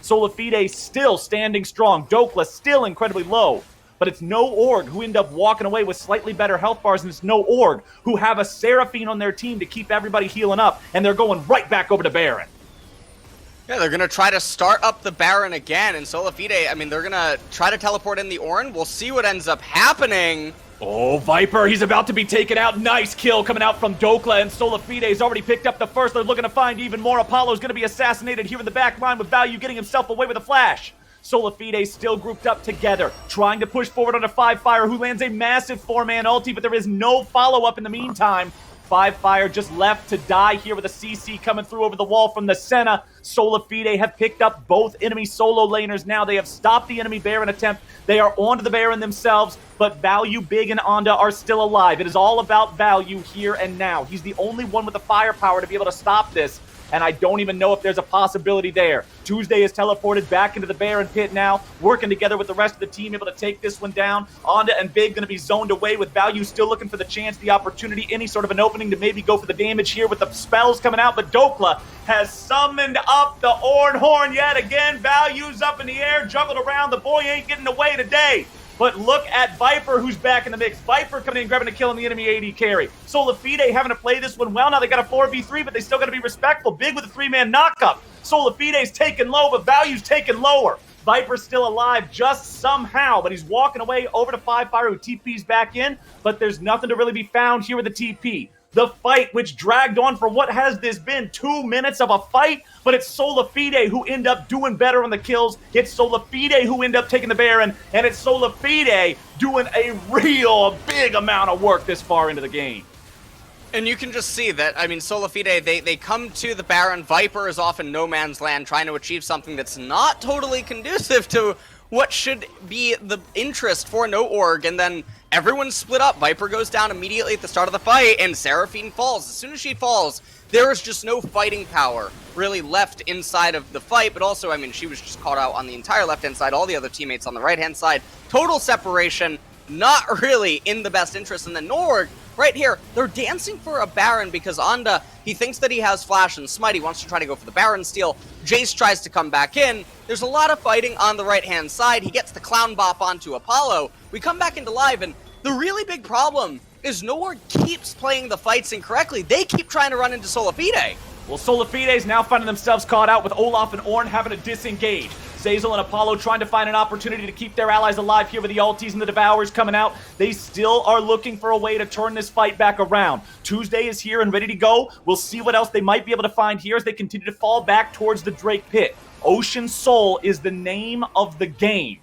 Solafide still standing strong. Dokla still incredibly low. But it's No Org who end up walking away with slightly better health bars, and it's No Org who have a Seraphine on their team to keep everybody healing up, and they're going right back over to Baron. Yeah, they're going to try to start up the Baron again, and Solafide, I mean, they're going to try to teleport in the Ornn. We'll see what ends up happening. Oh, Viper, he's about to be taken out. Nice kill coming out from Dokla, and Solafide's already picked up the first. They're looking to find even more. Apollo's going to be assassinated here in the back line with Value getting himself away with a flash. Solafide still grouped up together, trying to push forward on a 5-Fire who lands a massive 4-man ulti, but there is no follow-up in the meantime. 5-Fire just left to die here with a CC coming through over the wall from the Senna. Solafide have picked up both enemy solo laners now. They have stopped the enemy Baron attempt. They are onto the Baron themselves, but Value, Big, and Onda are still alive. It is all about Value here and now. He's the only one with the firepower to be able to stop this, and I don't even know if there's a possibility there. Tuesday is teleported back into the Baron pit now, working together with the rest of the team, able to take this one down. Onda and Big going to be zoned away with Value still looking for the chance, the opportunity, any sort of an opening to maybe go for the damage here with the spells coming out, but Dokla has summoned up the Ornn Horn yet again. Value's up in the air, juggled around. The boy ain't getting away today. But look at Viper, who's back in the mix. Viper coming in, grabbing a kill on the enemy AD carry. Solafide having to play this one well. Now they got a 4v3, but they still got to be respectful. Big with a 3-man knockup. Solafide's taken low, but Value's taken lower. Viper's still alive just somehow, but he's walking away over to 5-Fire, who TP's back in, but there's nothing to really be found here with the TP. The fight, which dragged on for what has this been, 2 minutes of a fight, but it's Solafide who end up doing better on the kills. It's Solafide who end up taking the Baron, and it's Solafide doing a real big amount of work this far into the game. And you can just see that, I mean, Solafide, they come to the Baron. Viper is off in no man's land trying to achieve something that's not totally conducive to what should be the interest for No Org, and then everyone's split up. Viper goes down immediately at the start of the fight, and Seraphine falls. As soon as she falls, there is just no fighting power really left inside of the fight, but also, I mean, she was just caught out on the entire left-hand side, all the other teammates on the right-hand side. Total separation, not really in the best interest. And then No Org, right here, they're dancing for a Baron because Onda, he thinks that he has Flash and Smite. He wants to try to go for the Baron steal. Jace tries to come back in. There's a lot of fighting on the right-hand side. He gets the Clown Bop onto Apollo. We come back into live, and the really big problem is No Org keeps playing the fights incorrectly. They keep trying to run into Solafide. Well, Solafide's now finding themselves caught out with Olaf and Ornn having to disengage. Zazel and Apollo trying to find an opportunity to keep their allies alive here with the ultis and the Devourers coming out. They still are looking for a way to turn this fight back around. Tuesday is here and ready to go. We'll see what else they might be able to find here as they continue to fall back towards the Drake pit. Ocean Soul is the name of the game.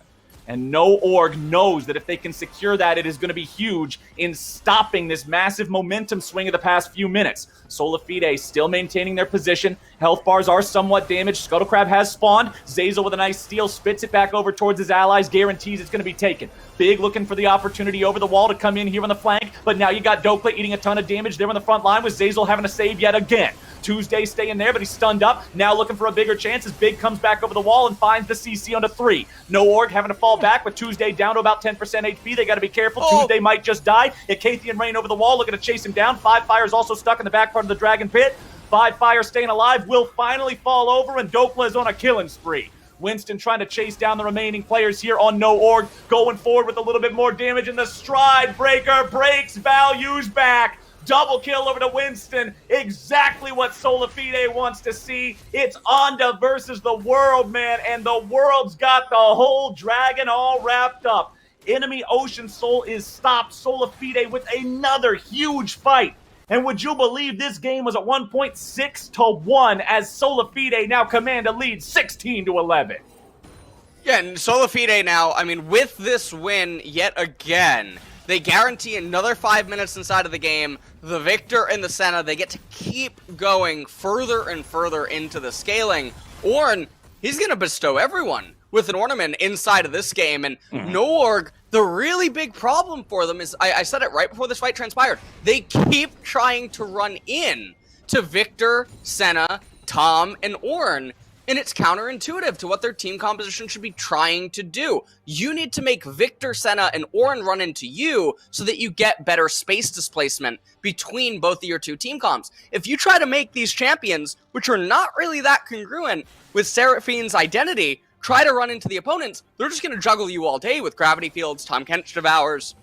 And No Org knows that if they can secure that, it is going to be huge in stopping this massive momentum swing of the past few minutes. Solafide still maintaining their position. Health bars are somewhat damaged. Scuttlecrab has spawned. Zazel with a nice steal spits it back over towards his allies. Guarantees it's going to be taken. Big looking for the opportunity over the wall to come in here on the flank. But now you got Dokla eating a ton of damage there on the front line with Zazel having to save yet again. Tuesday staying there, but he's stunned up. Now looking for a bigger chance as Big comes back over the wall and finds the CC onto 3. No Org having to fall back with Tuesday down to about 10% HP. They got to be careful. Tuesday might just die. Icathian Rain over the wall looking to chase him down. 5-Fire's also stuck in the back part of the Dragon Pit. 5-Fire staying alive will finally fall over, and Dokla is on a killing spree. Winston trying to chase down the remaining players here on No Org, going forward with a little bit more damage, and the Stride Breaker breaks Value's back. Double kill over to Winston. Exactly what Solafide wants to see. It's Onda versus the world, man. And the world's got the whole dragon all wrapped up. Enemy Ocean Soul is stopped. Solafide with another huge fight. And would you believe this game was at 1.6-1 as Solafide now command a lead 16-11. Yeah, and Solafide now, I mean, with this win yet again, they guarantee another 5 minutes inside of the game. The Victor and the Senna, they get to keep going further and further into the scaling. Ornn, he's going to bestow everyone with an ornament inside of this game. And No Org, the really big problem for them is, I said it right before this fight transpired, they keep trying to run in to Victor, Senna, Tom, and Ornn. And it's counterintuitive to what their team composition should be trying to do. You need to make Victor, Senna, and Ornn run into you so that you get better space displacement between both of your two team comps. If you try to make these champions, which are not really that congruent with Seraphine's identity, try to run into the opponents, they're just going to juggle you all day with gravity fields, Tahm Kench Devours,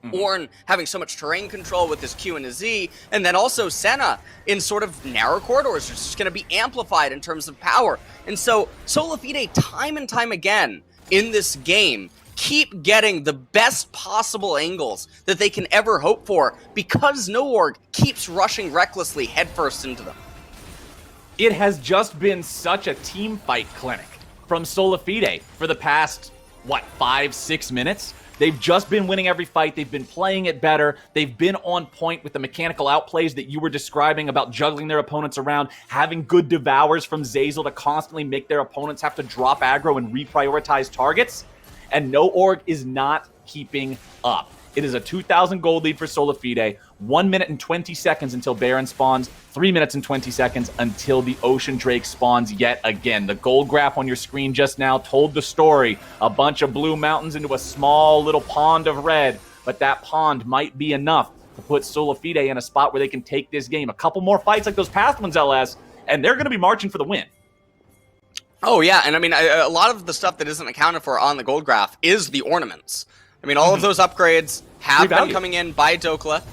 Ornn having so much terrain control with his Q and his Z, and then also Senna in sort of narrow corridors, which is going to be amplified in terms of power. And so Solafide, time and time again in this game, keep getting the best possible angles that they can ever hope for because Noorg keeps rushing recklessly headfirst into them. It has just been such a team fight clinic from Solafide for the past, 5-6 minutes? They've just been winning every fight. They've been playing it better. They've been on point with the mechanical outplays that you were describing about juggling their opponents around, having good devours from Zeyzal to constantly make their opponents have to drop aggro and reprioritize targets. And Noorg is not keeping up. It is a 2,000 gold lead for Solafide. 1 minute and 20 seconds until Baron spawns. 3 minutes and 20 seconds until the Ocean Drake spawns yet again. The gold graph on your screen just now told the story. A bunch of blue mountains into a small little pond of red. But that pond might be enough to put Solafide in a spot where they can take this game. A couple more fights like those past ones, LS, and they're going to be marching for the win. Oh, yeah. And I mean, a lot of the stuff that isn't accounted for on the gold graph is the ornaments. I mean, all of those upgrades have been coming in by Dokla,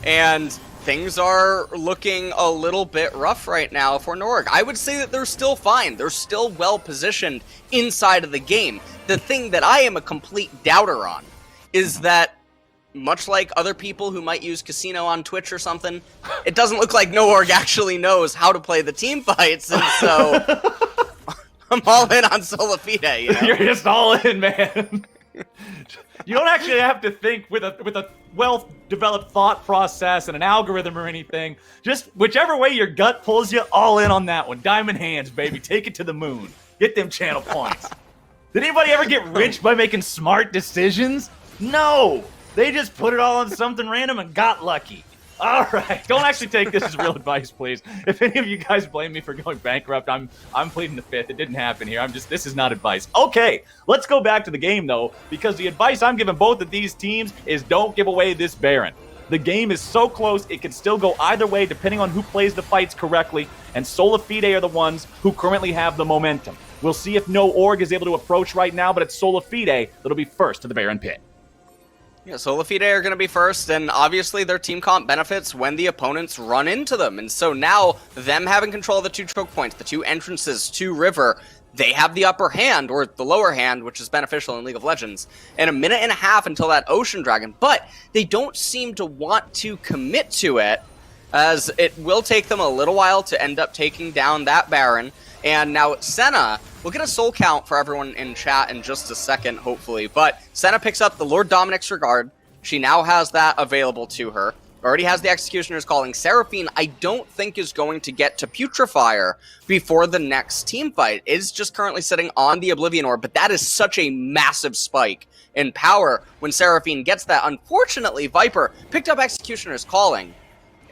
and things are looking a little bit rough right now for Noorg. I would say that they're still fine. They're still well positioned inside of the game. The thing that I am a complete doubter on is that, much like other people who might use Casino on Twitch or something, it doesn't look like Noorg actually knows how to play the team fights, and so I'm all in on Solafide, you know? You're just all in, man. You don't actually have to think with a well-developed thought process and an algorithm or anything. Just whichever way your gut pulls you, all in on that one. Diamond hands, baby. Take it to the moon. Get them channel points. Did anybody ever get rich by making smart decisions? No. They just put it all on something random and got lucky. All right. Don't actually take this as real advice, please. If any of you guys blame me for going bankrupt, I'm pleading the fifth. It didn't happen here. This is not advice. Okay, let's go back to the game, though, because the advice I'm giving both of these teams is don't give away this Baron. The game is so close, it can still go either way depending on who plays the fights correctly, and Solafide are the ones who currently have the momentum. We'll see if Noorg is able to approach right now, but it's Solafide that'll be first to the Baron pit. Yeah, Solafide are going to be first, and obviously their team comp benefits when the opponents run into them. And so now, them having control of the two choke points, the two entrances to River, they have the upper hand, or the lower hand, which is beneficial in League of Legends, and a minute and a half until that Ocean Dragon. But they don't seem to want to commit to it, as it will take them a little while to end up taking down that Baron. And now Senna, we'll get a soul count for everyone in chat in just a second, hopefully. But Senna picks up the Lord Dominic's Regard. She now has that available to her. Already has the Executioner's Calling. Seraphine, I don't think is going to get to Putrefier before the next team fight. It is just currently sitting on the Oblivion Orb, but that is such a massive spike in power when Seraphine gets that. Unfortunately, Viper picked up Executioner's Calling.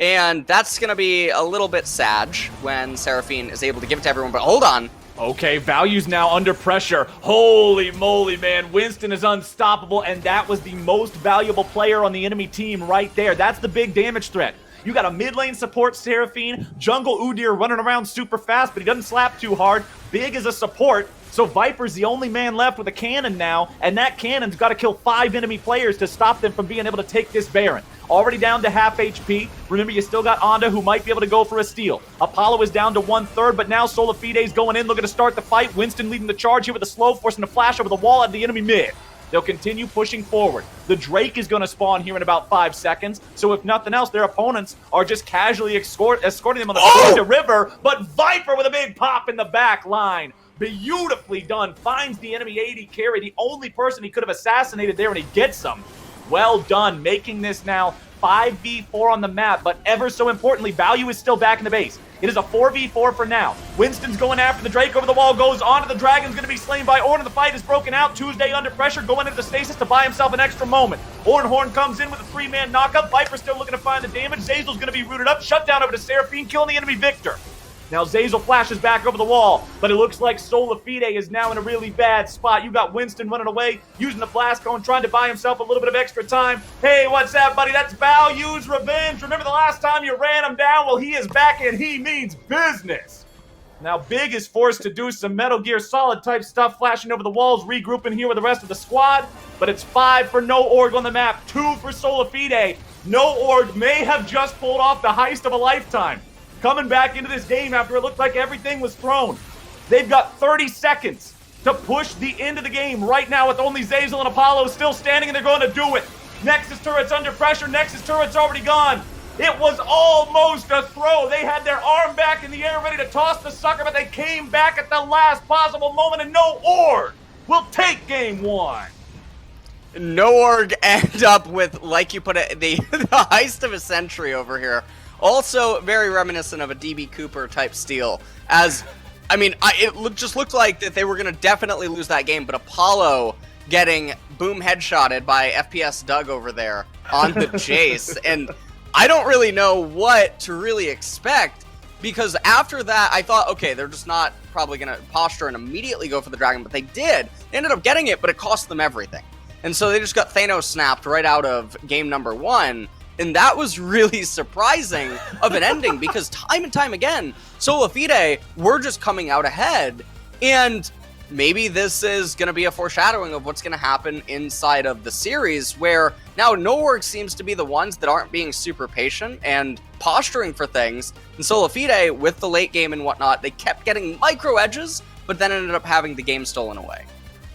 And that's going to be a little bit sad when Seraphine is able to give it to everyone. But hold on. Okay, Value's now under pressure. Holy moly, man. Winston is unstoppable, and that was the most valuable player on the enemy team right there. That's the big damage threat. You got a mid lane support, Seraphine. Jungle Udyr running around super fast, but he doesn't slap too hard. Big as a support. So Viper's the only man left with a cannon now, and that cannon's got to kill 5 enemy players to stop them from being able to take this Baron. Already down to half HP. Remember, you still got Onda, who might be able to go for a steal. Apollo is down to 1/3, but now Solafide's going in, looking to start the fight. Winston leading the charge here with a slow, forcing a flash over the wall at the enemy mid. They'll continue pushing forward. The Drake is going to spawn here in about 5 seconds, so if nothing else, their opponents are just casually escorting them on the way to River, but Viper with a big pop in the back line. Beautifully done. Finds the enemy AD carry, the only person he could have assassinated there, and he gets them. Well done, making this now 5v4 on the map, but ever so importantly, Value is still back in the base. It is a 4v4 for now. Winston's going after the Drake over the wall, goes onto the Dragon's going to be slain by Ornn. The fight is broken out. Tuesday under pressure, going into the stasis to buy himself an extra moment. Horn comes in with a 3-man knockup. Viper still looking to find the damage. Zeyzal's going to be rooted up. Shut down over to Seraphine, killing the enemy Victor. Now Zazel flashes back over the wall, but it looks like Solafide is now in a really bad spot. You got Winston running away, using the blast cone, trying to buy himself a little bit of extra time. Hey, what's that, buddy? That's Value's revenge. Remember the last time you ran him down? Well, he is back and he means business. Now Big is forced to do some Metal Gear Solid type stuff, flashing over the walls, regrouping here with the rest of the squad. But it's 5 for No Org on the map, 2 for Solafide. No Org may have just pulled off the heist of a lifetime, coming back into this game after it looked like everything was thrown. They've got 30 seconds to push the end of the game right now with only Zazel and Apollo still standing, and they're going to do it. Nexus turret's under pressure. Nexus turret's already gone. It was almost a throw. They had their arm back in the air ready to toss the sucker, but they came back at the last possible moment, and No Org will take game 1. No Org end up with, like you put it, the heist of a century over here. Also very reminiscent of a DB Cooper type steal. As, I mean, just looked like that they were going to definitely lose that game, but Apollo getting boom headshotted by FPS Doug over there on the Jace. And I don't really know what to really expect, because after that, I thought, okay, they're just not probably going to posture and immediately go for the dragon, but they did. They ended up getting it, but it cost them everything. And so they just got Thanos snapped right out of game number 1, and that was really surprising of an ending, because time and time again, Solafide were just coming out ahead, and maybe this is going to be a foreshadowing of what's going to happen inside of the series, where now No Org seems to be the ones that aren't being super patient and posturing for things. And Solafide, with the late game and whatnot, they kept getting micro edges, but then ended up having the game stolen away.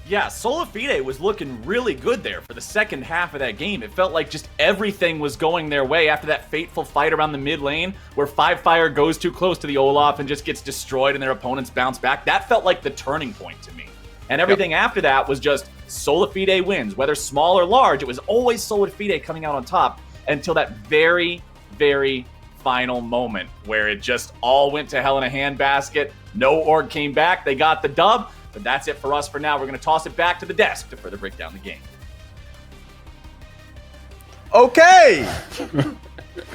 Yeah, Solafide was looking really good there for the second half of that game. It felt like just everything was going their way after that fateful fight around the mid lane where Five Fire goes too close to the Olaf and just gets destroyed and their opponents bounce back. That felt like the turning point to me. And everything after that was just Solafide wins. Whether small or large, it was always Solafide coming out on top until that very, very final moment where it just all went to hell in a handbasket. No Org came back. They got the dub. But that's it for us for now. We're going to toss it back to the desk to further break down the game. Okay!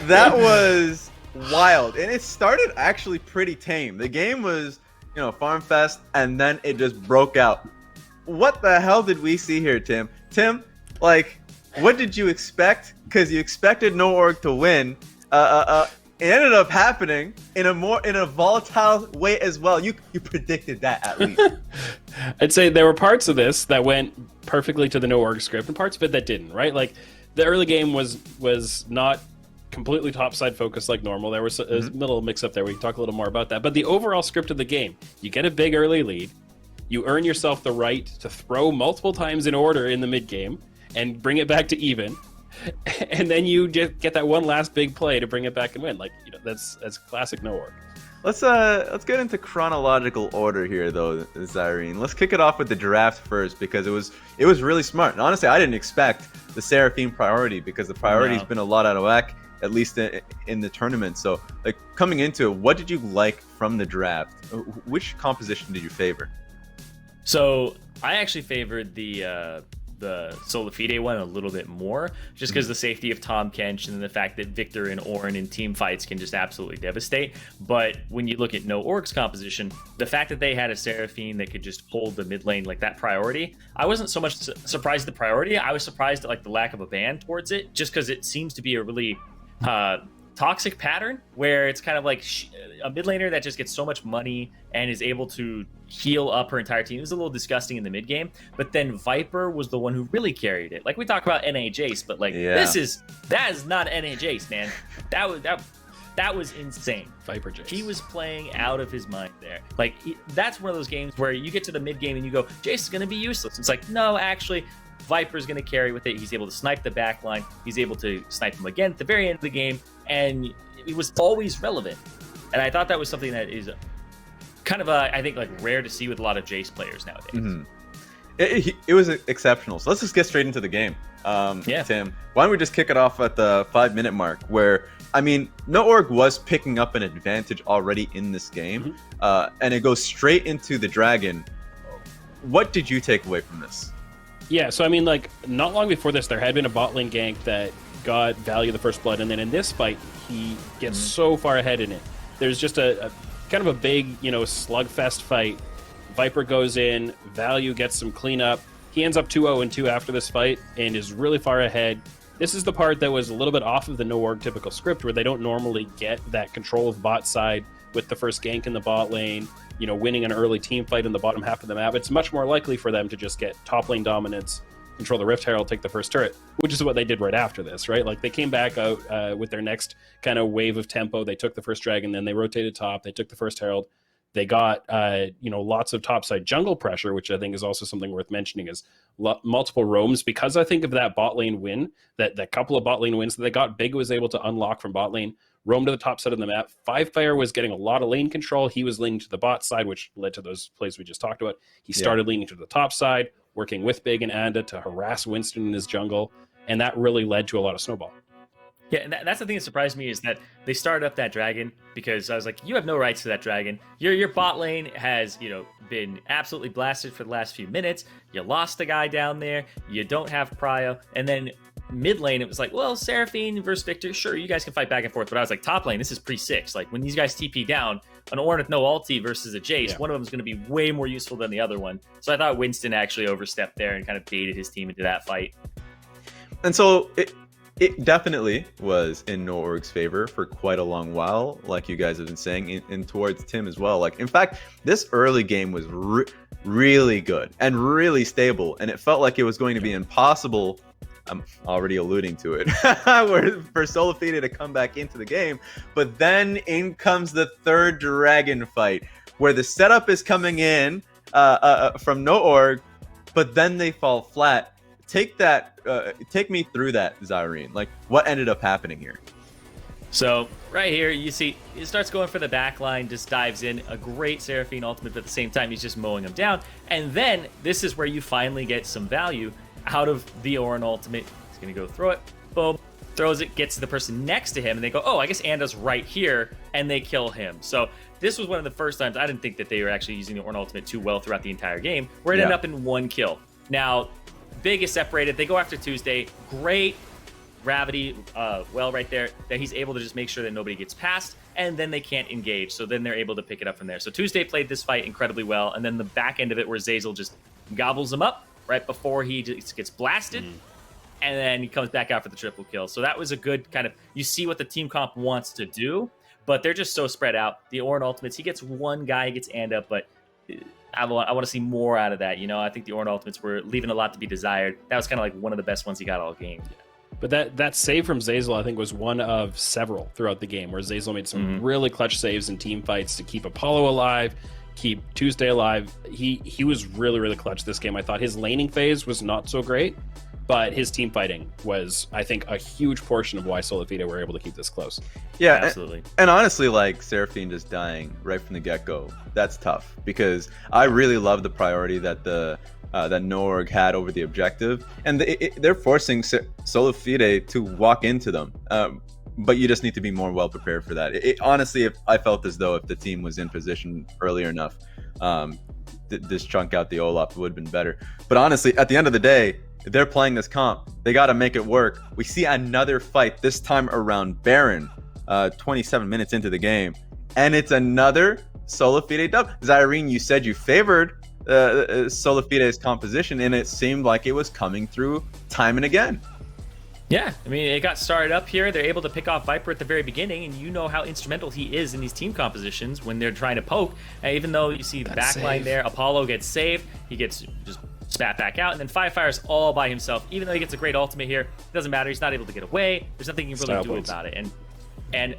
That was wild. And it started actually pretty tame. The game was, Farm Fest, and then it just broke out. What the hell did we see here, Tim? Tim, what did you expect? Because you expected No Org to win. It ended up happening in a volatile way as well. You predicted that, at least. I'd say there were parts of this that went perfectly to the No Org script and parts of it that didn't, right? Like the early game was not completely topside focused like normal. There was a little mix up there. We can talk a little more about that. But the overall script of the game, you get a big early lead, you earn yourself the right to throw multiple times in order in the mid game and bring it back to even. And then you just get that one last big play to bring it back and win. That's classic No Org. Let's get into chronological order here, though, Zyrene. Let's kick it off with the draft first, because it was really smart. And honestly, I didn't expect the Seraphine priority, because the priority's been a lot out of whack, at least in the tournament. So, coming into it, what did you like from the draft? Which composition did you favor? So I actually favored the Solafide one a little bit more, just because the safety of Tom Kench and the fact that Victor and Orin in team fights can just absolutely devastate. But when you look at No Org's composition, the fact that they had a Seraphine that could just hold the mid lane, that priority, I wasn't so much surprised at the priority. I was surprised at the lack of a ban towards it, just because it seems to be a really toxic pattern where it's kind of like a mid laner that just gets so much money and is able to heal up her entire team. It was a little disgusting in the mid game, but then Viper was the one who really carried it. We talk about NA Jace, but that is not NA Jace, man. That was insane. Viper Jace. He was playing out of his mind there. That's one of those games where you get to the mid game and you go, Jace is going to be useless. It's no, actually, Viper's going to carry with it. He's able to snipe the backline. He's able to snipe him again at the very end of the game, and it was always relevant. And I thought that was something that is kind of, I think, rare to see with a lot of Jace players nowadays. Mm-hmm. It was exceptional. So let's just get straight into the game. Tim, why don't we just kick it off at the 5-minute mark, where, No Org was picking up an advantage already in this game, and it goes straight into the dragon. What did you take away from this? Yeah, so not long before this, there had been a bot lane gank that got Value the first blood, and then in this fight, he gets so far ahead in it. There's just a kind of a big, slugfest fight. Viper goes in, Value gets some cleanup. He ends up 2-0-2 after this fight and is really far ahead. This is the part that was a little bit off of the no-org typical script, where they don't normally get that control of bot side with the first gank in the bot lane, winning an early team fight in the bottom half of the map. It's much more likely for them to just get top lane dominance, control the Rift Herald, take the first turret, which is what they did right after this, right? Like, they came back out with their next kind of wave of tempo. They took the first dragon, then they rotated top, they took the first Herald. They got, lots of topside jungle pressure, which I think is also something worth mentioning, is multiple roams. Because I think of that bot lane win, that couple of bot lane wins that they got, Big was able to unlock from bot lane, roam to the top side of the map. Firefire was getting a lot of lane control. He was leaning to the bot side, which led to those plays we just talked about. He started leaning to the top side, working with Big and Anda to harass Winston in his jungle, and that really led to a lot of snowball. Yeah, and that's the thing that surprised me, is that they started up that dragon, because I was like, you have no rights to that dragon. Your bot lane has, been absolutely blasted for the last few minutes. You lost a guy down there. You don't have Prio. And then mid lane, it was like, well, Seraphine versus Victor, sure, you guys can fight back and forth. But I was like, top lane, this is Prix 6. Like, when these guys TP down, an Ornn with no ulti versus a Jace, one of them is going to be way more useful than the other one. So I thought Winston actually overstepped there and kind of baited his team into that fight. And so it definitely was in no-org's favor for quite a long while, like you guys have been saying, and towards Tim as well. Like, in fact, this early game was really good and really stable, and it felt like it was going to be impossible. I'm already alluding to it, for Solafide to come back into the game. But then in comes the third dragon fight, where the setup is coming in from no-org, but then they fall flat. Take me through that, Zyrene. Like, what ended up happening here? So right here, you see, he starts going for the back line, just dives in. A great Seraphine ultimate, but at the same time, he's just mowing him down. And then this is where you finally get some value out of the Ornn ultimate. He's going to go throw it. Boom. Throws it, gets to the person next to him, and they go, oh, I guess Anda's right here, and they kill him. So this was one of the first times I didn't think that they were actually using the Ornn ultimate too well throughout the entire game, where it ended up in one kill. Now, Big is separated. They go after Tuesday. Great gravity well right there, that he's able to just make sure that nobody gets past, and then they can't engage. So then they're able to pick it up from there. So Tuesday played this fight incredibly well, and then the back end of it, where Zeyzal just gobbles him up right before he just gets blasted, and then he comes back out for the triple kill. So that was a good kind of, you see what the team comp wants to do, but they're just so spread out. The Ornn ultimates, he gets one guy, he gets Anda, but I want to see more out of that. I think the Ornn ultimates were leaving a lot to be desired. That was kind of like one of the best ones he got all game. But that save from Zeyzal, I think, was one of several throughout the game, where Zeyzal made some really clutch saves in team fights to keep Apollo alive, keep Tuesday alive. He was really, really clutch this game. I thought his laning phase was not so great, but his team fighting was, I think, a huge portion of why Solafide were able to keep this close. Yeah, absolutely. And honestly, like, Seraphine just dying right from the get-go, that's tough, because I really love the priority that that no-org had over the objective, and they're forcing Solafide to walk into them. But you just need to be more well prepared for that. Honestly, if I felt as though if the team was in position earlier enough, this chunk out the Olaf would have been better. But honestly, at the end of the day, if they're playing this comp, they got to make it work. We see another fight, this time around Baron, 27 minutes into the game, and it's another Solafide dub. Zyrene, you said you favored Solafide's composition, and it seemed like it was coming through time and again. Yeah, I mean, it got started up here. They're able to pick off Viper at the very beginning, and you know how instrumental he is in these team compositions when they're trying to poke. And even though you see the backline there, Apollo gets saved, he gets just spat back out, and then Firefire's all by himself. Even though he gets a great ultimate here, it doesn't matter. He's not able to get away. There's nothing you can really do about it. And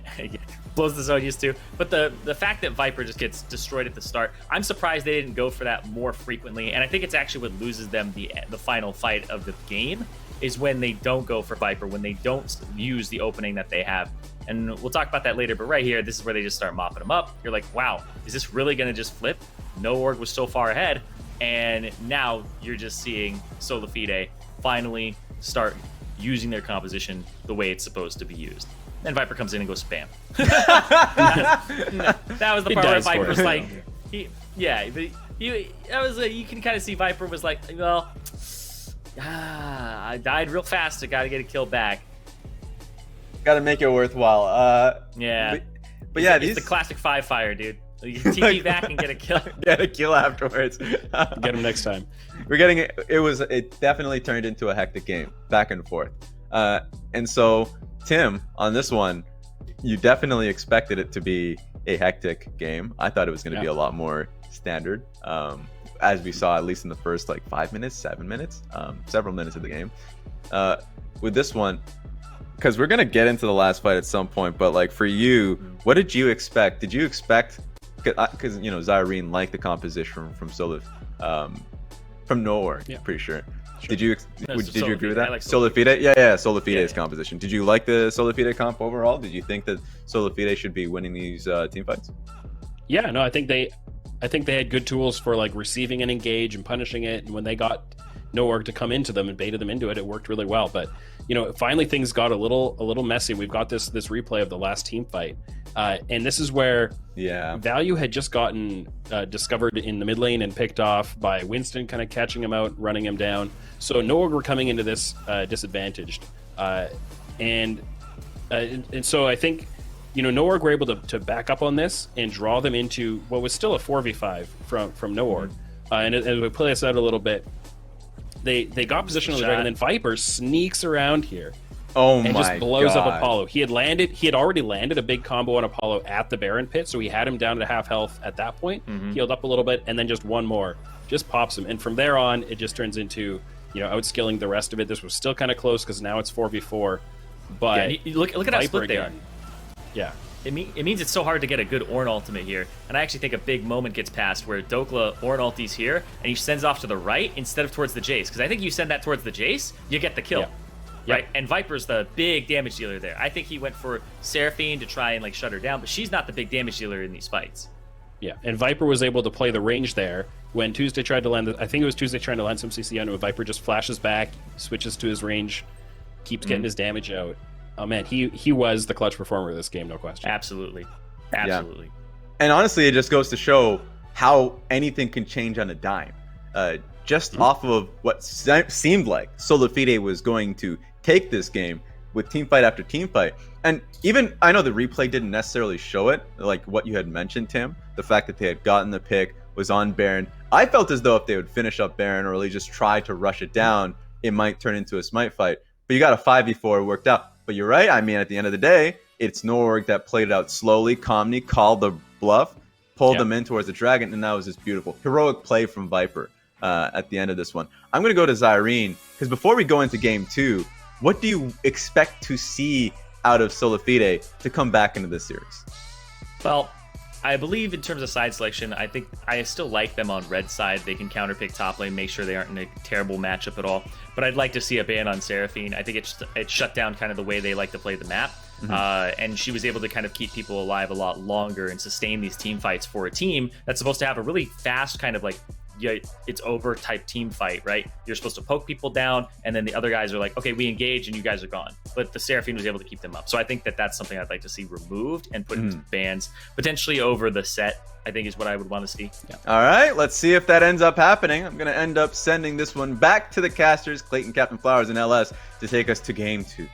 blows the zone used to. But the fact that Viper just gets destroyed at the start, I'm surprised they didn't go for that more frequently. And I think it's actually what loses them the final fight of the game, is when they don't go for Viper, when they don't use the opening that they have. And we'll talk about that later, but right here, this is where they just start mopping them up. You're like, wow, is this really going to just flip? No-org was so far ahead, and now you're just seeing Solafide finally start using their composition the way it's supposed to be used. Then Viper comes in and goes spam. That was the part where Viper's like, you can kind of see Viper was like, well, I died real fast. I got to get a kill back. Got to make it worthwhile. Yeah. But yeah, it's the classic 5 fire, dude. You can TP back and get a kill. Get a kill afterwards. Get him next time. We're getting it definitely turned into a hectic game, back and forth. And so, Tim, on this one, you definitely expected it to be a hectic game. I thought it was going to be a lot more standard, as we saw at least in the first like 5 minutes, 7 minutes, several minutes of the game. With this one, because we're going to get into the last fight at some point, but like for you, what did you expect? Did you expect, because you know Zyrene liked the composition from Solif, from nowhere, pretty sure. Did you did you agree with that? Like Solafide? Yeah, Solafide's composition. Did you like the Solafide comp overall? Did you think that Solafide should be winning these team fights? Yeah, no, I think they had good tools for like receiving an engage and punishing it, and when they got Noorg to come into them and baited them into it, it worked really well. But you know, finally things got a little messy. We've got this replay of the last team fight, and this is where Value had just gotten discovered in the mid lane and picked off by Winston, kind of catching him out, running him down. So Noorg were coming into this disadvantaged, and so I think, you know, Noorg were able to back up on this and draw them into what was still a 4v5 from Noorg. And as we play this out a little bit, they got position on the dragon, and then Viper sneaks around here. Oh and my just blows God. up Apollo. He had already landed a big combo on Apollo at the Baron pit, so he had him down to half health at that point. Healed up a little bit, and then just one more just pops him. And from there on, it just turns into, you know, outskilling the rest of it. This was still kind of close because now it's 4v4. But look at how split they are. again. Yeah. It means it's so hard to get a good Ornn ultimate here. And I actually think a big moment gets passed where Dokla Ornn ulti's here, and he sends off to the right instead of towards the Jace. Because I think you send that towards the Jace, you get the kill. Yeah. Right? And Viper's the big damage dealer there. I think he went for Seraphine to try and like shut her down, but she's not the big damage dealer in these fights. Yeah, and Viper was able to play the range there when Tuesday tried to land. I think it was Tuesday trying to land some CC onto it. Viper just flashes back, switches to his range, keeps getting his damage out. Oh man, he was the clutch performer of this game, no question. Absolutely. Yeah. And honestly, it just goes to show how anything can change on a dime. Just off of what seemed like Solafide was going to take this game with teamfight after teamfight. And even, I know the replay didn't necessarily show it, like what you had mentioned, Tim, the fact that they had gotten the pick, was on Baron. I felt as though if they would finish up Baron or at least just try to rush it down, it might turn into a smite fight. But you got a 5v4, it worked out. But you're right, I mean, at the end of the day, it's Noorg that played it out slowly, calmly, called the bluff, pulled them in towards the dragon, and that was just beautiful. Heroic play from Viper at the end of this one. I'm going to go to Zyrene, because before we go into game 2, what do you expect to see out of Solafide to come back into this series? Well, I believe in terms of side selection, I think I still like them on red side. They can counterpick top lane, make sure they aren't in a terrible matchup at all. But I'd like to see a ban on Seraphine. I think it shut down kind of the way they like to play the map. And she was able to kind of keep people alive a lot longer and sustain these team fights for a team that's supposed to have a really fast kind of like, it's over type team fight, right? You're supposed to poke people down, and then the other guys are like, okay, we engage, and you guys are gone. But the Seraphine was able to keep them up. So I think that's something I'd like to see removed and put into bans, potentially over the set, I think is what I would want to see. Yeah. All right, let's see if that ends up happening. I'm going to end up sending this one back to the casters, Clayton, Captain Flowers, and LS, to take us to game 2.